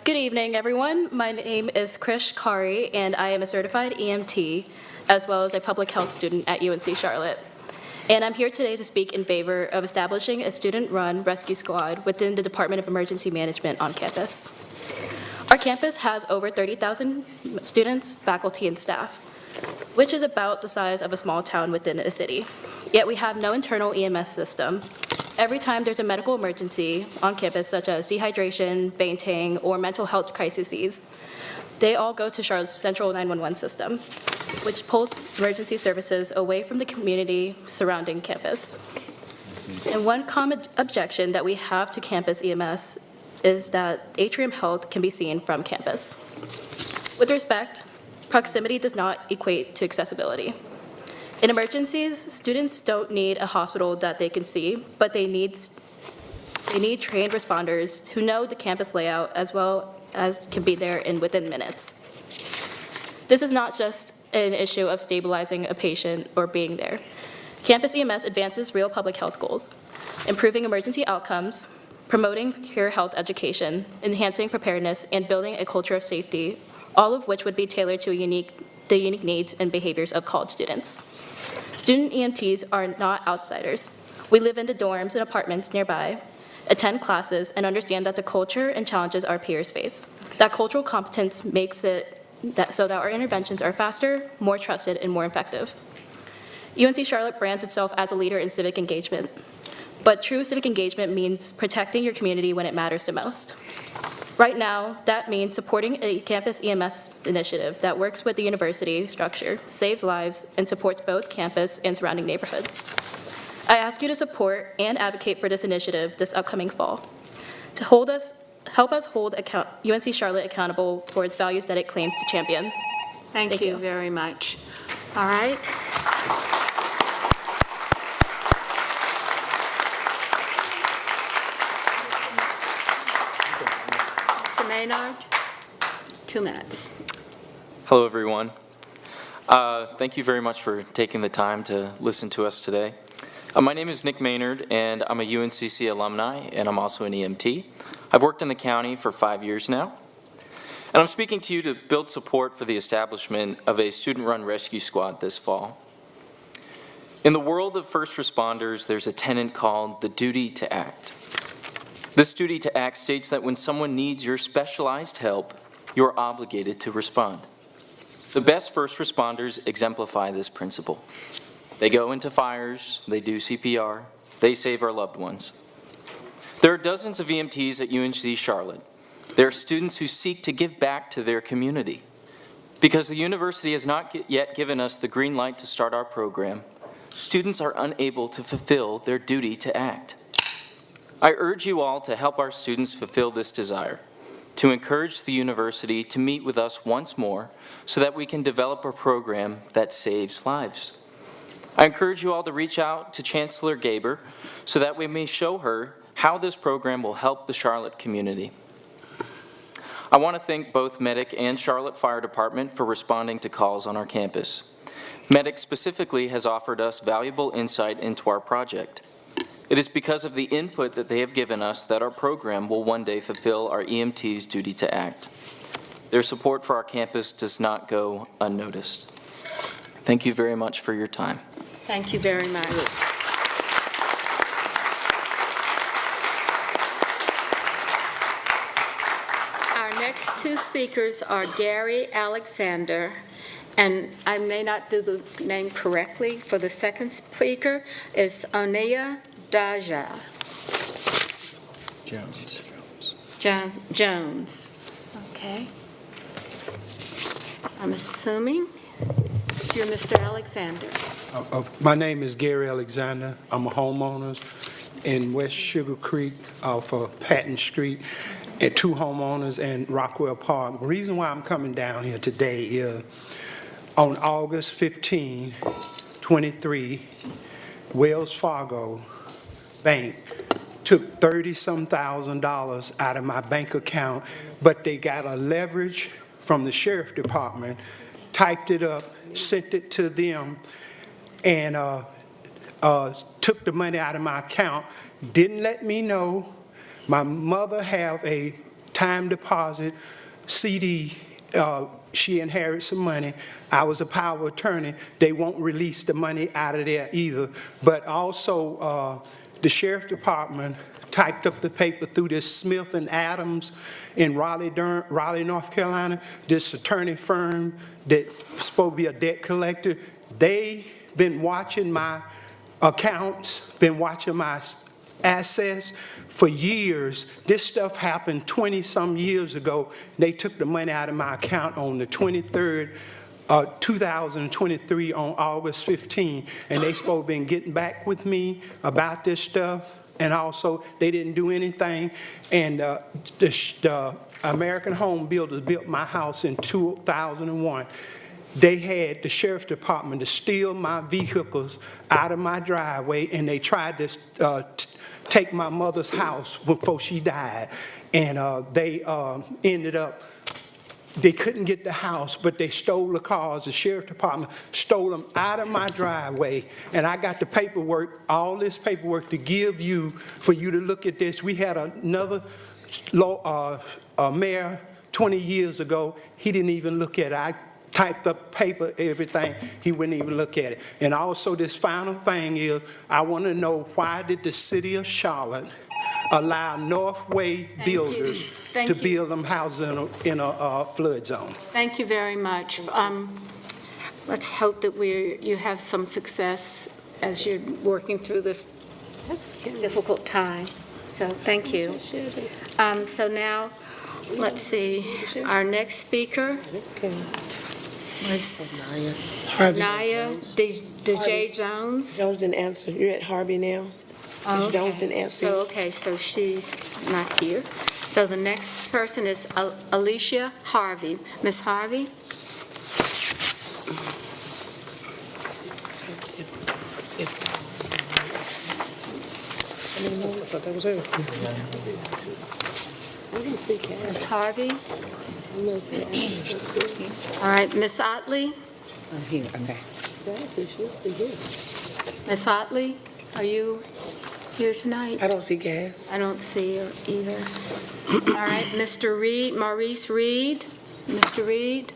Good evening, everyone. My name is Krish Kari, and I am a certified EMT, as well as a public health student at UNC Charlotte. And I'm here today to speak in favor of establishing a student-run rescue squad within the Department of Emergency Management on campus. Our campus has over 30,000 students, faculty, and staff, which is about the size of a small town within a city. Yet we have no internal EMS system. Every time there's a medical emergency on campus, such as dehydration, fainting, or mental health crises, they all go to Charlotte's central 911 system, which pulls emergency services away from the community surrounding campus. And one common objection that we have to campus EMS is that atrium health can be seen from campus. With respect, proximity does not equate to accessibility. In emergencies, students don't need a hospital that they can see, but they need trained responders who know the campus layout as well as can be there within minutes. This is not just an issue of stabilizing a patient or being there. Campus EMS advances real public health goals, improving emergency outcomes, promoting peer health education, enhancing preparedness, and building a culture of safety, all of which would be tailored to the unique needs and behaviors of college students. Student EMTs are not outsiders. We live in the dorms and apartments nearby, attend classes, and understand that the culture and challenges our peers face. That cultural competence makes it so that our interventions are faster, more trusted, and more effective. UNC Charlotte brands itself as a leader in civic engagement. But true civic engagement means protecting your community when it matters the most. Right now, that means supporting a campus EMS initiative that works with the university structure, saves lives, and supports both campus and surrounding neighborhoods. I ask you to support and advocate for this initiative this upcoming fall, to help us hold UNC Charlotte accountable for its values that it claims to champion. Thank you very much. All right. Mr. Maynard, 2 minutes. Hello, everyone. Thank you very much for taking the time to listen to us today. My name is Nick Maynard, and I'm a UNCC alumni, and I'm also an EMT. I've worked in the county for 5 years now, and I'm speaking to you to build support for the establishment of a student-run rescue squad this fall. In the world of first responders, there's a tenet called the duty to act. This duty to act states that when someone needs your specialized help, you're obligated to respond. The best first responders exemplify this principle. They go into fires, they do CPR, they save our loved ones. There are dozens of EMTs at UNC Charlotte. There are students who seek to give back to their community. Because the university has not yet given us the green light to start our program, students are unable to fulfill their duty to act. I urge you all to help our students fulfill this desire, to encourage the university to meet with us once more so that we can develop a program that saves lives. I encourage you all to reach out to Chancellor Gaber so that we may show her how this program will help the Charlotte community. I want to thank both Medic and Charlotte Fire Department for responding to calls on our campus. Medic specifically has offered us valuable insight into our project. It is because of the input that they have given us that our program will one day fulfill our EMT's duty to act. Their support for our campus does not go unnoticed. Thank you very much for your time. Thank you very much. Our next two speakers are Gary Alexander, and I may not do the name correctly. For the second speaker is Onea Daja. Jones. Okay. I'm assuming you're Mr. Alexander. My name is Gary Alexander. I'm a homeowner in West Sugar Creek off of Patton Street, and 2 homeowners in Rockwell Park. The reason why I'm coming down here today is on August 15, 23, Wells Fargo Bank took $30-some thousand out of my bank account, but they got a leverage from the sheriff department, typed it up, sent it to them, and took the money out of my account, didn't let me know. My mother have a time deposit CD. She inherited some money. I was a power of attorney. They won't release the money out of there either. But also, the sheriff department typed up the paper through this Smith and Adams in Raleigh, North Carolina, this attorney firm that's supposed to be a debt collector. They been watching my accounts, been watching my assets for years. This stuff happened 20-some years ago. They took the money out of my account on the 23rd, 2023 on August 15, and they supposed to been getting back with me about this stuff, and also they didn't do anything. And the American Home Builders built my house in 2001. They had the sheriff's department to steal my vehicles out of my driveway, and they tried to take my mother's house before she died. And they ended up, they couldn't get the house, but they stole the cars. The sheriff's department stole them out of my driveway. And I got the paperwork, all this paperwork to give you, for you to look at this. We had another mayor 20 years ago. He didn't even look at it. I typed up paper, everything. He wouldn't even look at it. And also this final thing is, I want to know, why did the city of Charlotte allow Northway builders to build them houses in a flood zone? Thank you very much. Let's hope that you have some success as you're working through this difficult time. So thank you. So now, let's see, our next speaker was Naya DeJ Jones. Jones didn't answer. You're at Harvey now? Oh, Ms. Jones okay. didn't answer. So, okay, so she's not here. So the next person is Alicia Harvey. Ms. Harvey? Ms. Harvey? All right, Ms. Otley? I'm here, okay. Ms. Otley, are you here tonight? I don't see gas. I don't see her either. All right, Mr. Reed, Maurice Reed. Mr. Reed?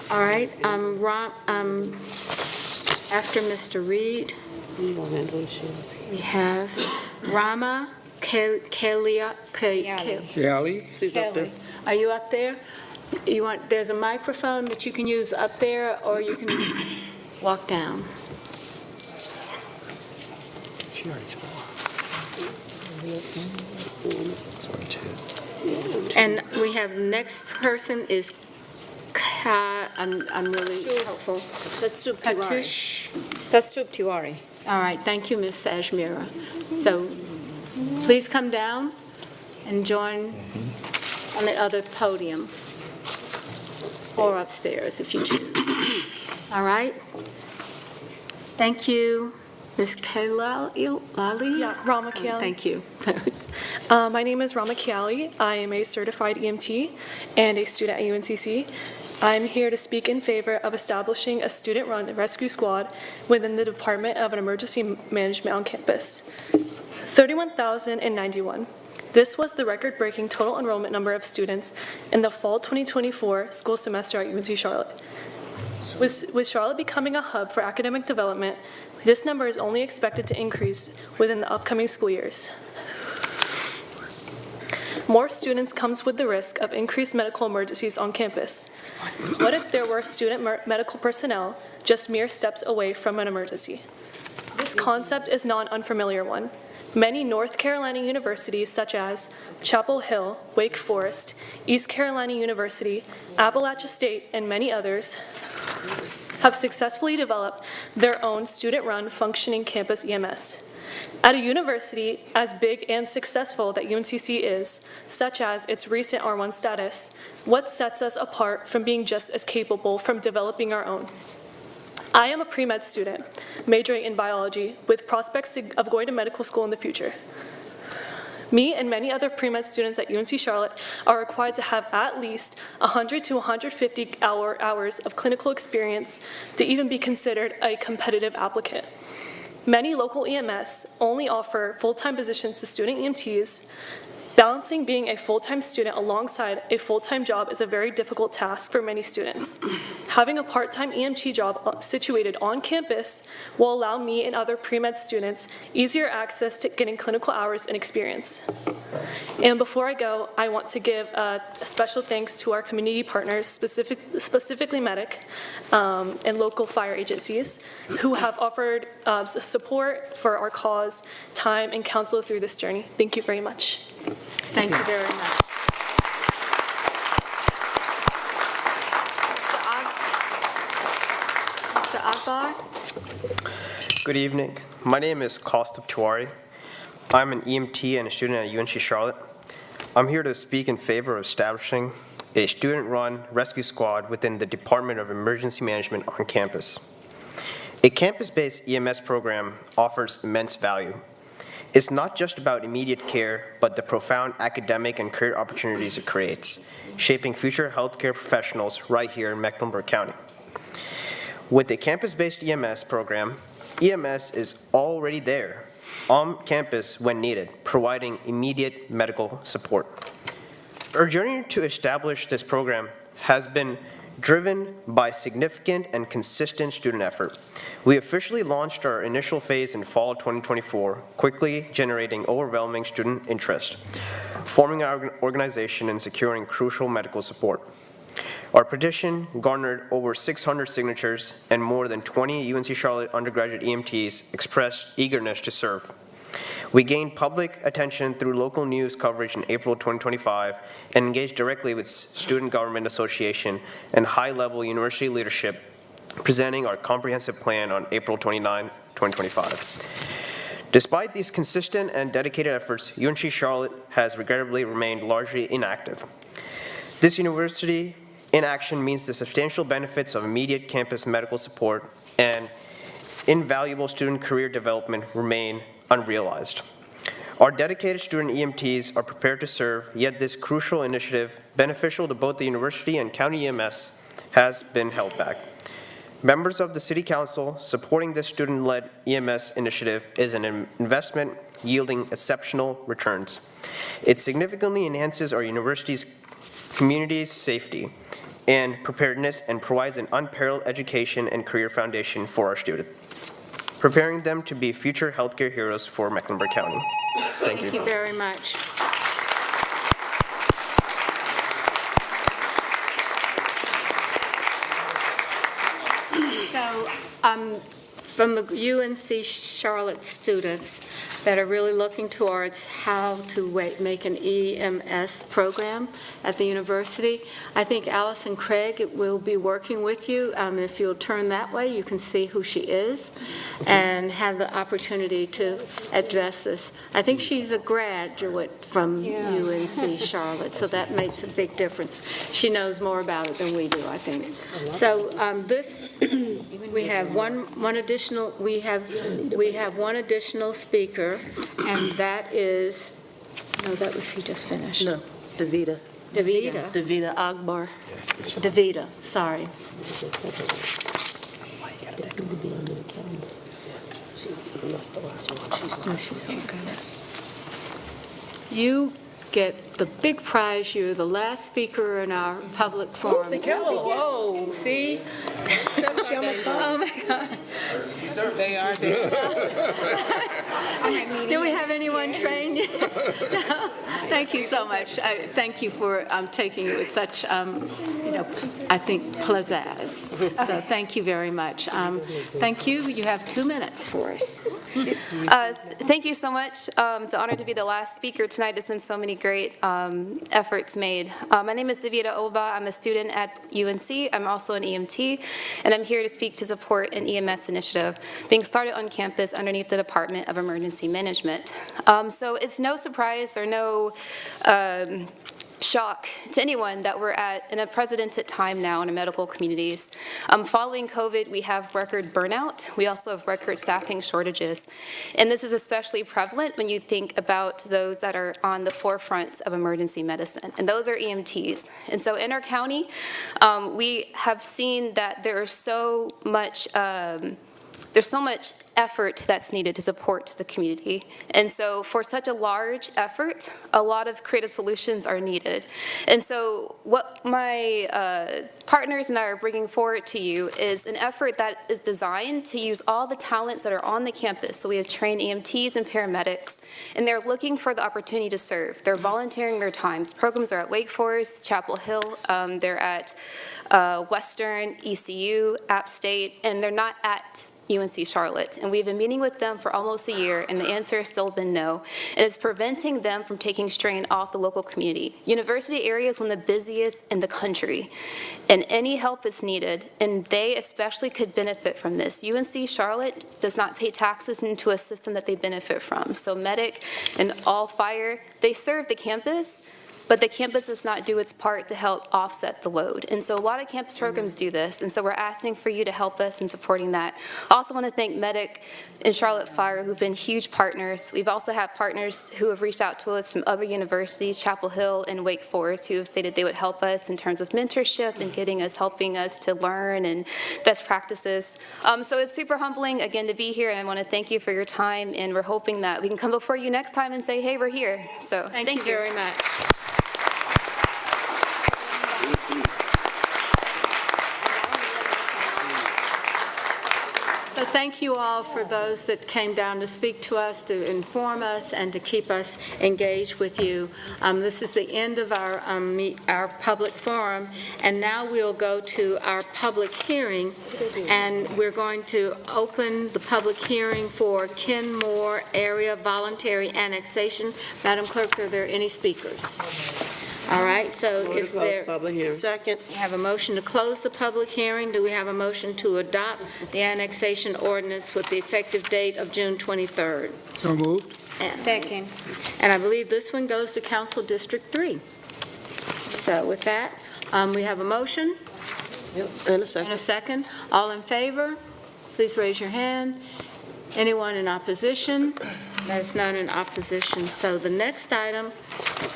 All right, after Mr. Reed, we have Rama Kelly. She's up there. Are you up there? There's a microphone that you can use up there, or you can walk down. And we have, the next person is, I'm really helpful. That's Tiwari. All right, thank you, Ms. Ajmira. So please come down and join on the other podium or upstairs if you choose. All right? Thank you. Ms. Kailali? Yeah, Rama Kiali. Thank you. My name is Rama Kiali. I am a certified EMT and a student at UNCC. I'm here to speak in favor of establishing a student-run rescue squad within the Department of Emergency Management on campus. 31,091. This was the record-breaking total enrollment number of students in the fall 2024 school semester at UNC Charlotte. With Charlotte becoming a hub for academic development, this number is only expected to increase within the upcoming school years. More students comes with the risk of increased medical emergencies on campus. What if there were student medical personnel just mere steps away from an emergency? This concept is not an unfamiliar one. Many North Carolina universities, such as Chapel Hill, Wake Forest, East Carolina University, Appalachia State, and many others, have successfully developed their own student-run functioning campus EMS. At a university as big and successful that UNCC is, such as its recent R1 status, what sets us apart from being just as capable from developing our own? I am a pre-med student, majoring in biology, with prospects of going to medical school in the future. Me and many other pre-med students at UNC Charlotte are required to have at least 100 to 150 hours of clinical experience to even be considered a competitive applicant. Many local EMS only offer full-time positions to student EMTs. Balancing being a full-time student alongside a full-time job is a very difficult task for many students. Having a part-time EMT job situated on campus will allow me and other pre-med students easier access to getting clinical hours and experience. And before I go, I want to give a special thanks to our community partners, specifically Medic and local fire agencies, who have offered support for our cause, time, and counsel through this journey. Thank you very much. Thank you very much. Mr. Akbar? Good evening. My name is Kaustubh Tiwari. I'm an EMT and a student at UNC Charlotte. I'm here to speak in favor of establishing a student-run rescue squad within the Department of Emergency Management on campus. A campus-based EMS program offers immense value. It's not just about immediate care, but the profound academic and career opportunities it creates, shaping future healthcare professionals right here in Mecklenburg County. With a campus-based EMS program, EMS is already there on campus when needed, providing immediate medical support. Our journey to establish this program has been driven by significant and consistent student effort. We officially launched our initial phase in fall 2024, quickly generating overwhelming student interest, forming our organization and securing crucial medical support. Our petition garnered over 600 signatures, and more than 20 UNC Charlotte undergraduate EMTs expressed eagerness to serve. We gained public attention through local news coverage in April 2025 and engaged directly with Student Government Association and high-level university leadership, presenting our comprehensive plan on April 29, 2025. Despite these consistent and dedicated efforts, UNC Charlotte has regrettably remained largely inactive. This university inaction means the substantial benefits of immediate campus medical support and invaluable student career development remain unrealized. Our dedicated student EMTs are prepared to serve, yet this crucial initiative, beneficial to both the university and county EMS, has been held back. Members of the City Council supporting this student-led EMS initiative is an investment yielding exceptional returns. It significantly enhances our university's community's safety and preparedness and provides an unparalleled education and career foundation for our students, preparing them to be future healthcare heroes for Mecklenburg County. Thank you. Thank you very much. So, from the UNC Charlotte students that are really looking towards how to make an EMS program at the university, I think Allison Craig will be working with you. If you'll turn that way, you can see who she is and have the opportunity to address this. I think she's a graduate from UNC Charlotte, so that makes a big difference. She knows more about it than we do, I think. So this, we have one additional speaker, and that is, no, that was, he just finished. No, it's Davida. Davida? Davida Agbar. Davida, sorry. Oh, she's so good. You get the big prize. You're the last speaker in our public forum. Whoa, see? Oh, my God. They are Do we have anyone trained? No. Thank you so much. Thank you for taking it with such, I think, pizzazz. So thank you very much. Thank you. You have 2 minutes for us. Thank you so much. It's an honor to be the last speaker tonight. There's been so many great efforts made. My name is Davida Oba. I'm a student at UNC. I'm also an EMT, and I'm here to speak to support an EMS initiative being started on campus underneath the Department of Emergency Management. So it's no surprise or no shock to anyone that we're at an unprecedented time now in the medical communities. Following COVID, we have record burnout. We also have record staffing shortages. And this is especially prevalent when you think about those that are on the forefront of emergency medicine, and those are EMTs. And so in our county, we have seen that there is so much effort that's needed to support the community. And so for such a large effort, a lot of creative solutions are needed. And so what my partners and I are bringing forward to you is an effort that is designed to use all the talents that are on the campus. So we have trained EMTs and paramedics, and they're looking for the opportunity to serve. They're volunteering their times. Programs are at Wake Forest, Chapel Hill, they're at Western, ECU, App State, and they're not at UNC Charlotte. And we've been meeting with them for almost a year, and the answer has still been no. And it's preventing them from taking strain off the local community. University area is one of the busiest in the country, and any help is needed, and they especially could benefit from this. UNC Charlotte does not pay taxes into a system that they benefit from. So Medic and All Fire, they serve the campus, but the campus does not do its part to help offset the load. And so a lot of campus programs do this, and so we're asking for you to help us in supporting that. I also want to thank Medic and Charlotte Fire, who've been huge partners. We've also had partners who have reached out to us from other universities, Chapel Hill and Wake Forest, who have stated they would help us in terms of mentorship and helping us to learn and best practices. So it's super humbling, again, to be here, and I want to thank you for your time, and we're hoping that we can come before you next time and say, hey, we're here. So Thank you very much. So thank thank you all for those that came down to speak to us, to inform us, and to keep us engaged with you. This is the end of our public forum, and now we'll go to our public hearing, and we're going to open the public hearing for Kenmore Area Voluntary Annexation. Madam Clerk, are there any speakers? All right, so if there... Second. We have a motion to close the public hearing. Do we have a motion to adopt the annexation ordinance with the effective date of June 23rd? So moved. Second. And I believe this one goes to Council District 3. So with that, we have a motion. And a second. And a second. All in favor, please raise your hand. Anyone in opposition? There's none in opposition. So the next item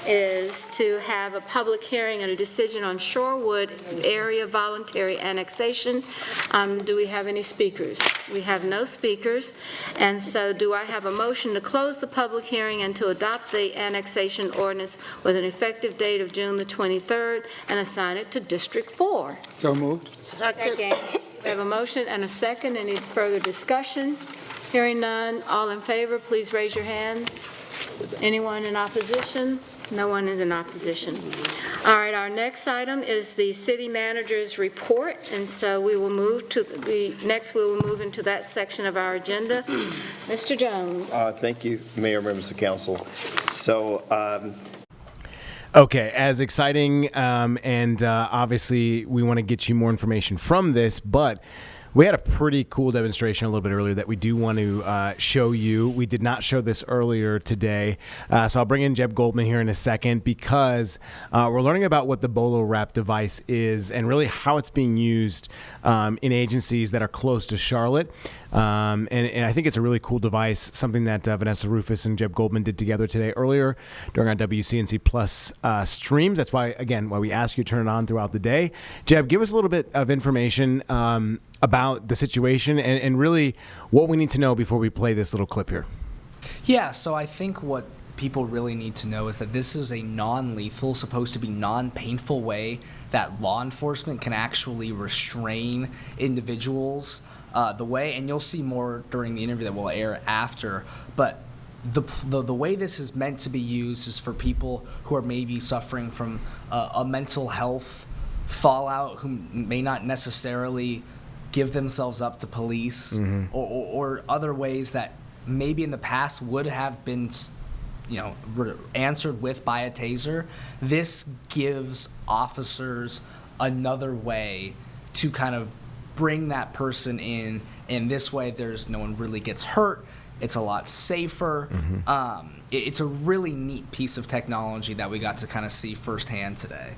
is to have a public hearing and a decision on Shorewood Area Voluntary Annexation. Do we have any speakers? We have no speakers. And so do I have a motion to close the public hearing and to adopt the annexation ordinance with an effective date of June the 23rd and assign it to District 4? So moved. Second. We have a motion and a second. Any further discussion? Hearing none, all in favor, please raise your hands. Anyone in opposition? No one is in opposition. All right, our next item is the city manager's report, and so we will move to next we will move into that section of our agenda. Mr. Jones. Thank you, Mayor, members of council. So, Okay, as exciting, and obviously we want to get you more information from this, but we had a pretty cool demonstration a little bit earlier that we do want to show you. We did not show this earlier today, so I'll bring in Jeb Goldman here in a second because we're learning about what the Bolo Wrap device is and really how it's being used in agencies that are close to Charlotte. And I think it's a really cool device, something that Vanessa Rufus and Jeb Goldman did together today earlier during our WCNC Plus streams. That's why we ask you to turn it on throughout the day. Jeb, give us a little bit of information about the situation and really what we need to know before we play this little clip here. Yeah, so I think what people really need to know is that this is a non-lethal, supposed to be non-painful way that law enforcement can actually restrain individuals the way, and you'll see more during the interview that will air after, but the way this is meant to be used is for people who are maybe suffering from a mental health fallout, who may not necessarily give themselves up to police, or other ways that maybe in the past would have been answered with by a taser. This gives officers another way to kind of bring that person in this way there's no one really gets hurt. It's a lot safer. It's a really neat piece of technology that we got to kind of see firsthand today.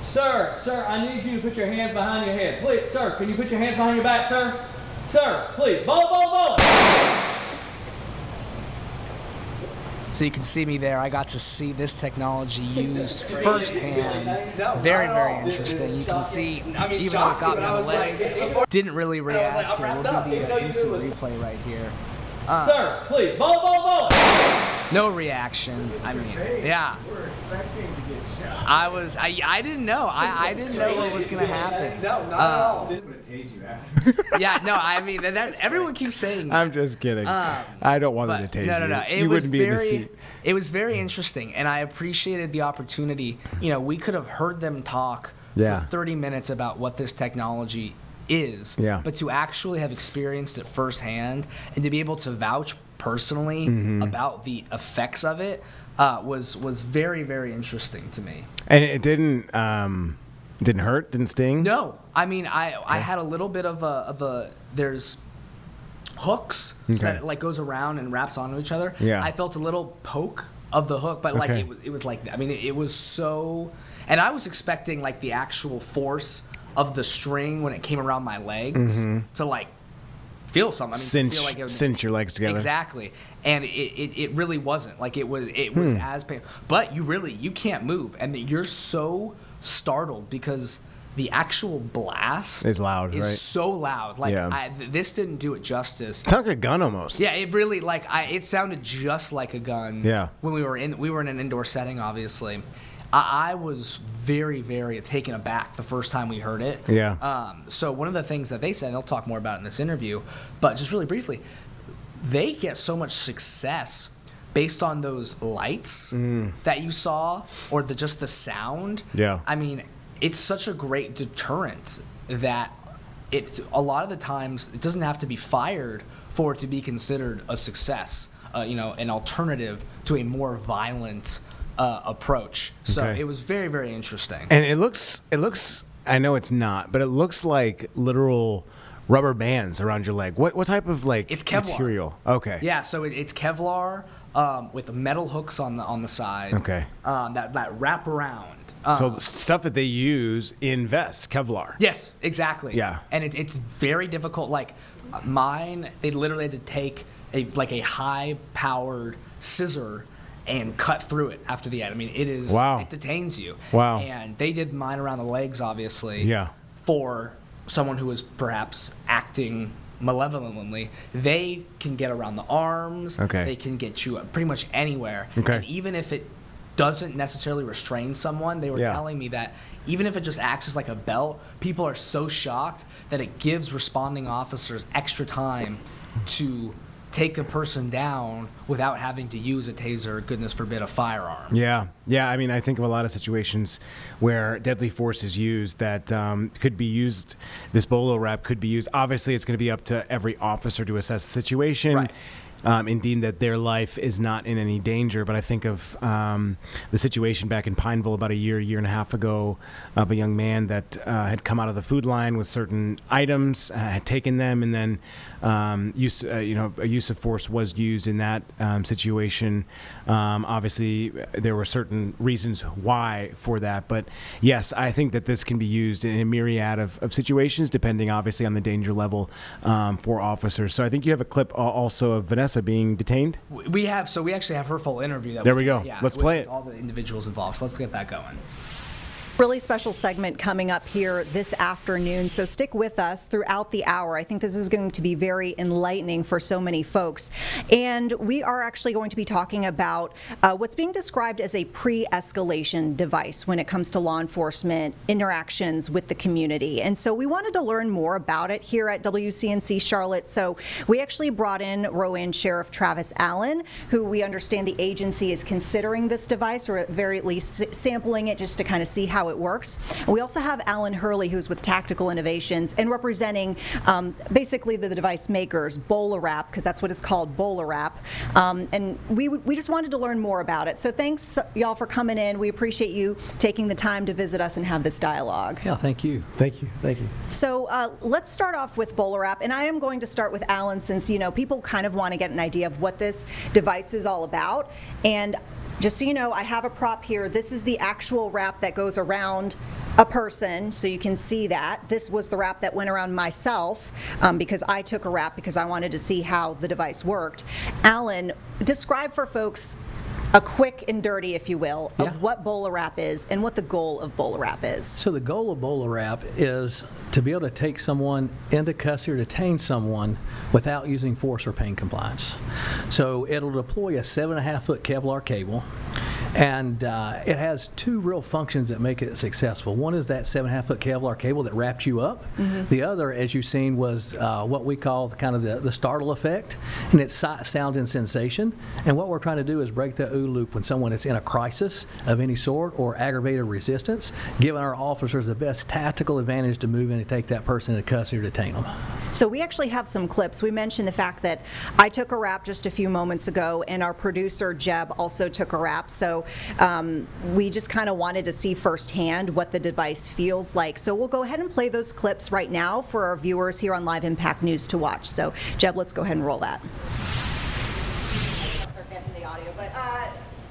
Sir, I need you to put your hands behind your head. Please, sir, can you put your hands behind your back, sir? Sir, please. Bolo. So you can see me there. I got to see this technology used firsthand. Very, very interesting. You can see, even though it got me on the legs, didn't really react here. We'll do the instant replay right here. Sir, please. Bolo. No reaction. I mean, yeah. I didn't know. I didn't know what was going to happen. No, not at all. Yeah, no, I mean, everyone keeps saying that. I'm just kidding. I don't want them to tase you. No. You wouldn't be in the seat. It was very interesting, and I appreciated the opportunity. We could have heard them talk for 30 minutes about what this technology is, but to actually have experienced it firsthand and to be able to vouch personally about the effects of it was very, very interesting to me. And it didn't hurt, didn't sting? No, I mean I had a little bit of there's hooks that it goes around and wraps onto each other. Yeah. I felt a little poke of the hook, but it was like, I mean, it was so, and I was expecting the actual force of the string when it came around my legs to feel something. I mean, cinch your legs together. Exactly. And it really wasn't. It was as painful. But you can't move. And you're so startled because the actual blast is loud, right? So loud. This didn't do it justice. It's like a gun almost. Yeah, it really, it sounded just like a gun. Yeah. When we were in an indoor setting, obviously. I was very, very taken aback the first time we heard it. Yeah. So one of the things that they said, and they'll talk more about in this interview, but just really briefly, they get so much success based on those lights that you saw, or just the sound. Yeah. I mean, it's such a great deterrent that a lot of the times it doesn't have to be fired for it to be considered a success. An alternative to a more violent approach. So Okay. it was very, very interesting. And it looks. I know it's not, but it looks like literal rubber bands around your leg. What type of It's Kevlar. material? Okay. Yeah, so it's Kevlar with metal hooks on the side. Okay. That wrap around. So the stuff that they use in vests, Kevlar. Yes, exactly. Yeah. And it's very difficult. Like mine, they literally had to take a high-powered scissor and cut through it after the end. I mean, Wow. it detains you. Wow. And they did mine around the legs, obviously. Yeah. For someone who was perhaps acting malevolently, they can get around the arms. Okay. They can get you pretty much anywhere. Okay. And even if it doesn't necessarily restrain someone, they were Yeah. telling me that even if it just acts as like a belt, people are so shocked that it gives responding officers extra time to take a person down without having to use a taser, or goodness forbid, a firearm. Yeah. I mean, I think of a lot of situations where deadly force is used that could be used. This Bolo Wrap could be used. Obviously, it's going to be up to every officer to assess the situation. Right. And deem that their life is not in any danger. But I think of the situation back in Pineville about a year and a half ago of a young man that had come out of the food line with certain items, had taken them, and then a use of force was used in that situation. Obviously, there were certain reasons why for that. But yes, I think that this can be used in a myriad of situations, depending obviously on the danger level for officers. So I think you have a clip also of Vanessa being detained. We actually have her full interview. There we go. Let's play with it. all the individuals involved. So let's get that going. Really special segment coming up here this afternoon, so stick with us throughout the hour. I think this is going to be very enlightening for so many folks. And we are actually going to be talking about what's being described as a pre-escalation device when it comes to law enforcement interactions with the community. And so we wanted to learn more about it here at WCNC Charlotte. So we actually brought in Rowan Sheriff Travis Allen, who we understand the agency is considering this device, or at very least sampling it just to kind of see how it works. And we also have Alan Hurley, who's with Tactical Innovations and representing basically the device makers, Bolo Wrap, because that's what it's called, Bolo Wrap. And we just wanted to learn more about it. So thanks, y'all, for coming in. We appreciate you taking the time to visit us and have this dialogue. Yeah, thank you. Thank you. So let's start off with Bolo Wrap, and I am going to start with Alan, since people kind of want to get an idea of what this device is all about. And just so you know, I have a prop here. This is the actual wrap that goes around a person, so you can see that. This was the wrap that went around myself because I took a wrap because I wanted to see how the device worked. Alan, describe for folks a quick and dirty, if you will, of what Bolo Wrap is and what the goal of Bolo Wrap is. So the goal of Bolo Wrap is to be able to take someone into custody or detain someone without using force or pain compliance. So it'll deploy a 7.5-foot Kevlar cable, and it has two real functions that make it successful. One is that 7.5-foot Kevlar cable that wrapped you up. Mm-hmm. The other, as you've seen, was what we call kind of the startle effect, and it's sight, sound, and sensation. And what we're trying to do is break the OODA loop when someone is in a crisis of any sort or aggravated resistance, giving our officers the best tactical advantage to move in and take that person into custody or detain them. So we actually have some clips. We mentioned the fact that I took a wrap just a few moments ago, and our producer, Jeb, also took a wrap. So we just kind of wanted to see firsthand what the device feels like. So we'll go ahead and play those clips right now for our viewers here on Live Impact News to watch. So, Jeb, let's go ahead and roll that. They're getting the audio, but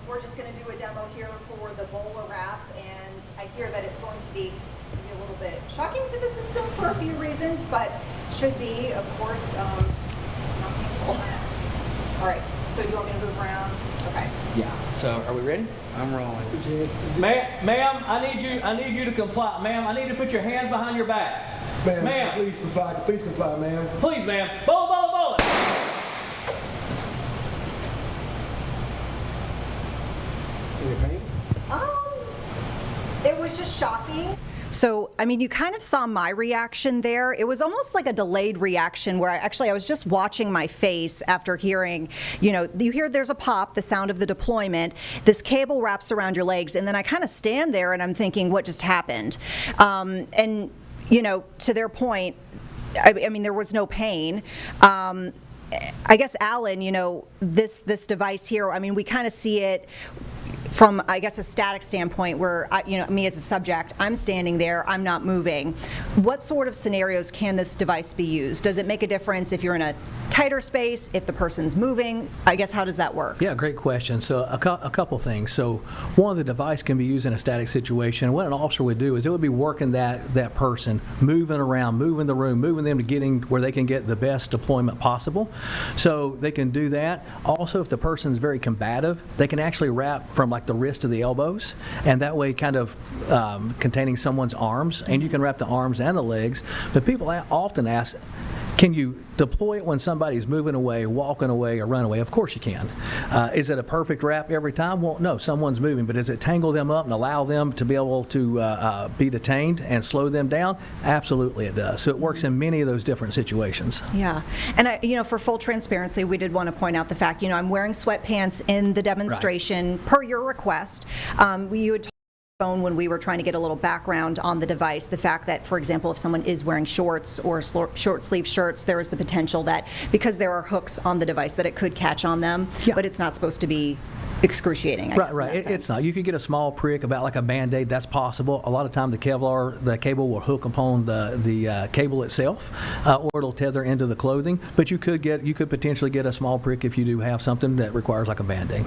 we're just going to do a demo here for the Bolo Wrap, and I hear that it's going to be maybe a little bit shocking to the system for a few reasons, but should be, of course, not painful. All right, so do you want me to move around? Okay. Yeah. So are we ready? I'm rolling. Ma'am, I need you to comply. Ma'am, I need to put your hands behind your back. Ma'am. Please comply, ma'am. Please, ma'am. Bolo, bolo, bolo. Any pain? was just shocking. So, I mean, you kind of saw my reaction there. It was almost like a delayed reaction where I was just watching my face after hearing, you hear there's a pop, the sound of the deployment, this cable wraps around your legs, and then I kind of stand there and I'm thinking, what just happened? And, to their point, I mean, there was no pain. I guess, Alan, this device here, I mean, we kind of see it from, I guess, a static standpoint where, me as a subject, I'm standing there, I'm not moving. What sort of scenarios can this device be used? Does it make a difference if you're in a tighter space, if the person's moving? I guess, how does that work? Yeah, great question. So a couple things. So one, the device can be used in a static situation. What an officer would do is it would be working that person, moving around, moving the room, moving them to getting where they can get the best deployment possible. So they can do that. Also, if the person's very combative, they can actually wrap from like the wrist to the elbows, and that way kind of containing someone's arms, and you can wrap the arms and the legs. But people often ask, can you deploy it when somebody's moving away, walking away, or run away? Of course you can. Is it a perfect wrap every time? Well, no, someone's moving, but does it tangle them up and allow them to be able to be detained and slow them down? Absolutely it does. So it works in many of those different situations. Yeah, and for full transparency, we did want to point out the fact, I'm wearing sweatpants in the demonstration per your request. You had when we were trying to get a little background on the device, the fact that, for example, if someone is wearing shorts or short sleeve shirts, there is the potential that because there are hooks on the device that it could catch on them, but it's not supposed to be excruciating. Right. It's not. You could get a small prick about like a Band-Aid. That's possible. A lot of time the cable will hook upon the cable itself, or it'll tether into the clothing. But you could potentially get a small prick if you do have something that requires like a Band-Aid.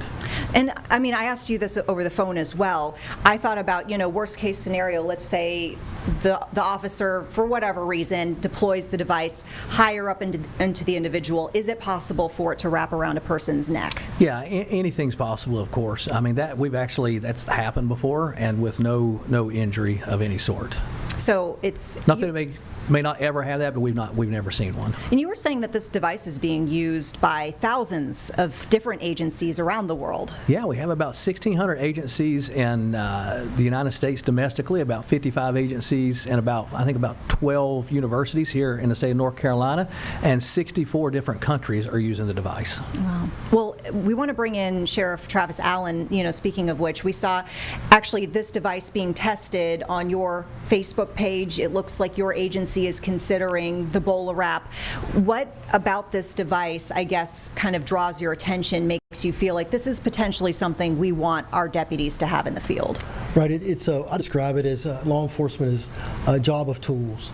And I mean, I asked you this over the phone as well. I thought about, worst case scenario, let's say the officer, for whatever reason, deploys the device higher up into the individual. Is it possible for it to wrap around a person's neck? Yeah, anything's possible, of course. I mean, that's happened before, and with no injury of any sort. So it's not that it may not ever have that, but we've never seen one. And you were saying that this device is being used by thousands of different agencies around the world. Yeah, we have about 1,600 agencies in the United States domestically, about 55 agencies, and about 12 universities here in the state of North Carolina, and 64 different countries are using the device. Wow. Well, we want to bring in Sheriff Travis Allen. Speaking of which, we saw actually this device being tested on your Facebook page. It looks like your agency is considering the Bolo Wrap. What about this device, I guess, kind of draws your attention, makes you feel like this is potentially something we want our deputies to have in the field? Right. I describe it as law enforcement is a job of tools.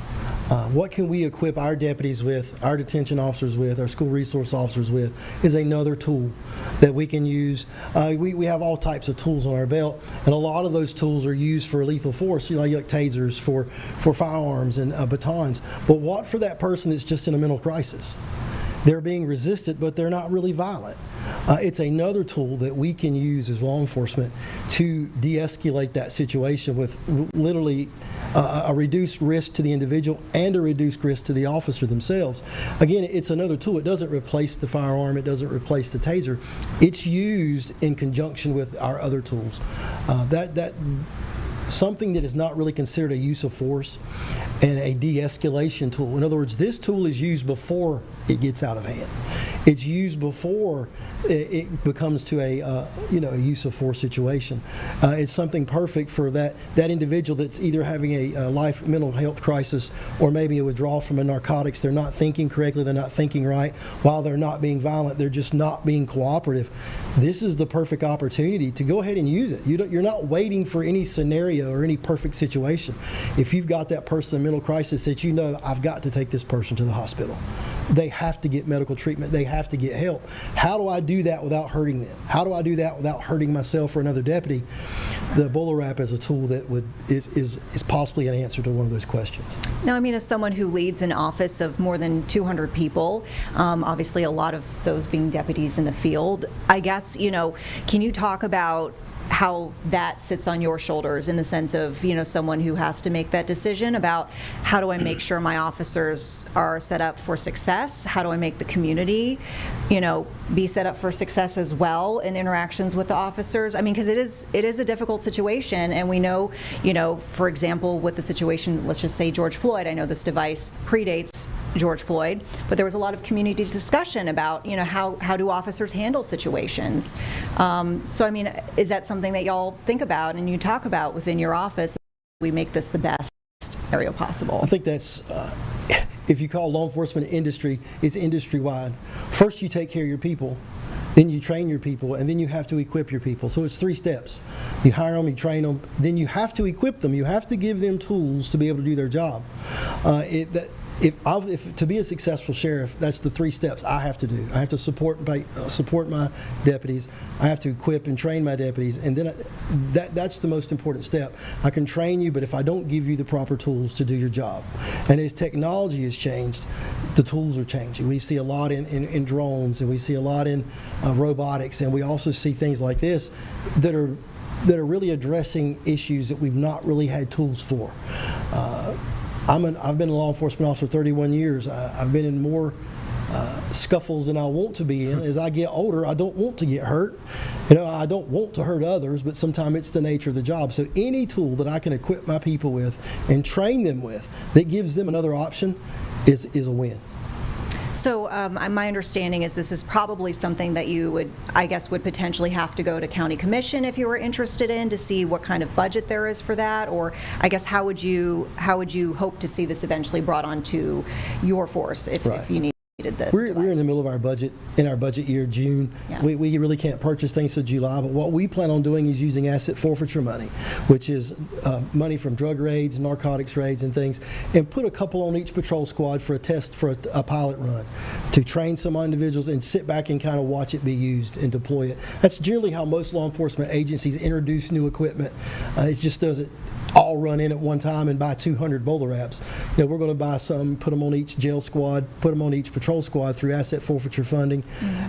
What can we equip our deputies with, our detention officers with, our school resource officers with, is another tool that we can use. We have all types of tools on our belt, and a lot of those tools are used for lethal force, like tasers, for firearms and batons. But what for that person that's just in a mental crisis? They're being resistant, but they're not really violent. It's another tool that we can use as law enforcement to de-escalate that situation with literally a reduced risk to the individual and a reduced risk to the officer themselves. Again, it's another tool. It doesn't replace the firearm. It doesn't replace the taser. It's used in conjunction with our other tools. Something that is not really considered a use of force and a de-escalation tool. In other words, this tool is used before it gets out of hand. It's used before it becomes to a use of force situation. It's something perfect for that individual that's either having a life mental health crisis or maybe a withdrawal from a narcotics. They're not thinking correctly. They're not thinking right. While they're not being violent, they're just not being cooperative. This is the perfect opportunity to go ahead and use it. You're not waiting for any scenario or any perfect situation. If you've got that person in mental crisis that I've got to take this person to the hospital. They have to get medical treatment. They have to get help. How do I do that without hurting them? How do I do that without hurting myself or another deputy? The Bolo Wrap is a tool that is possibly an answer to one of those questions. Now, I mean, as someone who leads an office of more than 200 people, obviously a lot of those being deputies in the field, I guess, can you talk about how that sits on your shoulders in the sense of, someone who has to make that decision about how do I make sure my officers are set up for success? How do I make the community, be set up for success as well in interactions with the officers? I mean, because it is a difficult situation, and we know, for example, with the situation, let's just say George Floyd, I know this device predates George Floyd, but there was a lot of community discussion about, how do officers handle situations? So, I mean, is that something that y'all think about and you talk about within your office? We make this the best scenario possible. I think that's, if you call law enforcement industry, it's industry-wide. First, you take care of your people, then you train your people, and then you have to equip your people. So it's 3 steps. You hire them, you train them, then you have to equip them. You have to give them tools to be able to do their job. If to be a successful sheriff, that's the 3 steps I have to do. I have to support my deputies. I have to equip and train my deputies, and then that's the most important step. I can train you, but if I don't give you the proper tools to do your job, and as technology has changed, the tools are changing. We see a lot in drones, and we see a lot in robotics, and we also see things like this that are really addressing issues that we've not really had tools for. I've been a law enforcement officer for 31 years. I've been in more scuffles than I want to be in. As I get older, I don't want to get hurt. I don't want to hurt others, but sometimes it's the nature of the job. So any tool that I can equip my people with and train them with that gives them another option is a win. So my understanding is this is probably something that you would potentially have to go to county commission if you were interested in to see what kind of budget there is for that, or I guess how would you hope to see this eventually brought onto your force if you needed the We're in the middle of our budget, in our budget year, June. Yeah. We really can't purchase things till July, but what we plan on doing is using asset forfeiture money, which is money from drug raids, narcotics raids, and things, and put a couple on each patrol squad for a test, for a pilot run, to train some individuals and sit back and kind of watch it be used and deploy it. That's generally how most law enforcement agencies introduce new equipment. It just doesn't all run in at one time and buy 200 Bolo Wraps. We're going to buy some, put them on each jail squad, put them on each patrol squad through asset forfeiture funding,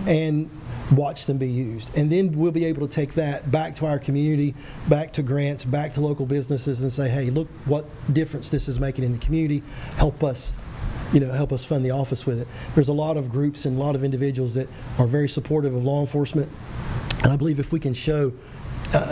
and watch them be used. And then we'll be able to take that back to our community, back to grants, back to local businesses, and say, hey, look what difference this is making in the community. Help us fund the office with it. There's a lot of groups and a lot of individuals that are very supportive of law enforcement, and I believe if we can show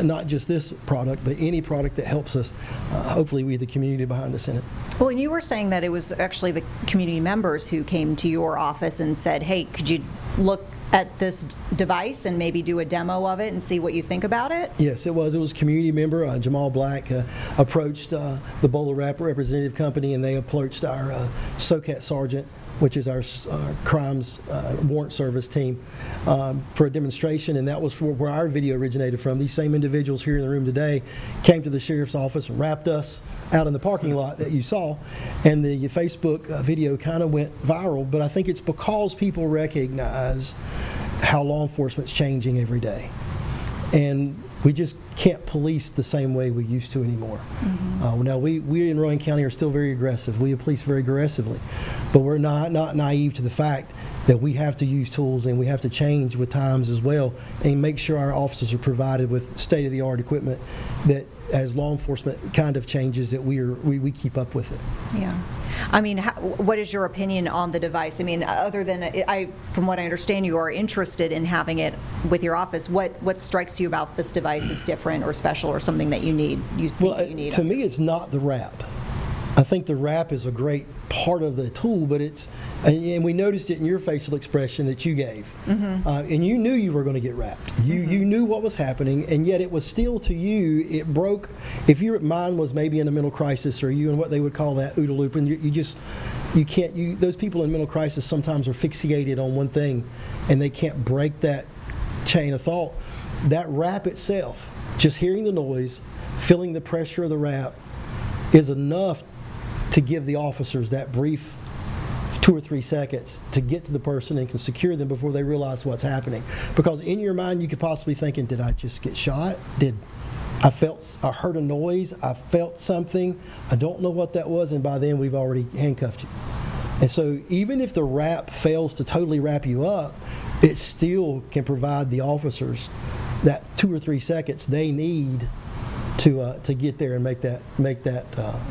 not just this product, but any product that helps us, hopefully we, the community behind us in it. Well, and you were saying that it was actually the community members who came to your office and said, hey, could you look at this device and maybe do a demo of it and see what you think about it? Yes, it was. It was a community member, Jamal Black, approached the Bolo Wrap representative company, and they approached our SOCAT sergeant, which is our crimes warrant service team, for a demonstration, and that was where our video originated from. These same individuals here in the room today came to the sheriff's office and wrapped us out in the parking lot that you saw, and the Facebook video kind of went viral, but I think it's because people recognize how law enforcement's changing every day. And we just can't police the same way we used to anymore. Now, we in Rowan County are still very aggressive. We police very aggressively, but we're not naive to the fact that we have to use tools and we have to change with times as well and make sure our officers are provided with state-of-the-art equipment that, as law enforcement kind of changes, that we keep up with it. Yeah. I mean, what is your opinion on the device? I mean, other than, from what I understand, you are interested in having it with your office. What strikes you about this device is different or special or something that you need? To me, it's not the wrap. I think the wrap is a great part of the tool, but and we noticed it in your facial expression that you gave. And you knew you were going to get wrapped. You knew what was happening, and yet it was still, to you, it broke. If your mind was maybe in a mental crisis, or you in what they would call that OODA loop, and you can't, those people in mental crisis sometimes are fixated on one thing, and they can't break that chain of thought. That wrap itself, just hearing the noise, feeling the pressure of the wrap, is enough to give the officers that brief 2 or 3 seconds to get to the person and can secure them before they realize what's happening. Because in your mind, you could possibly thinking, did I just get shot? I heard a noise, I felt something, I don't know what that was, and by then we've already handcuffed you. And so even if the wrap fails to totally wrap you up, it still can provide the officers that 2 or 3 seconds they need to get there and make that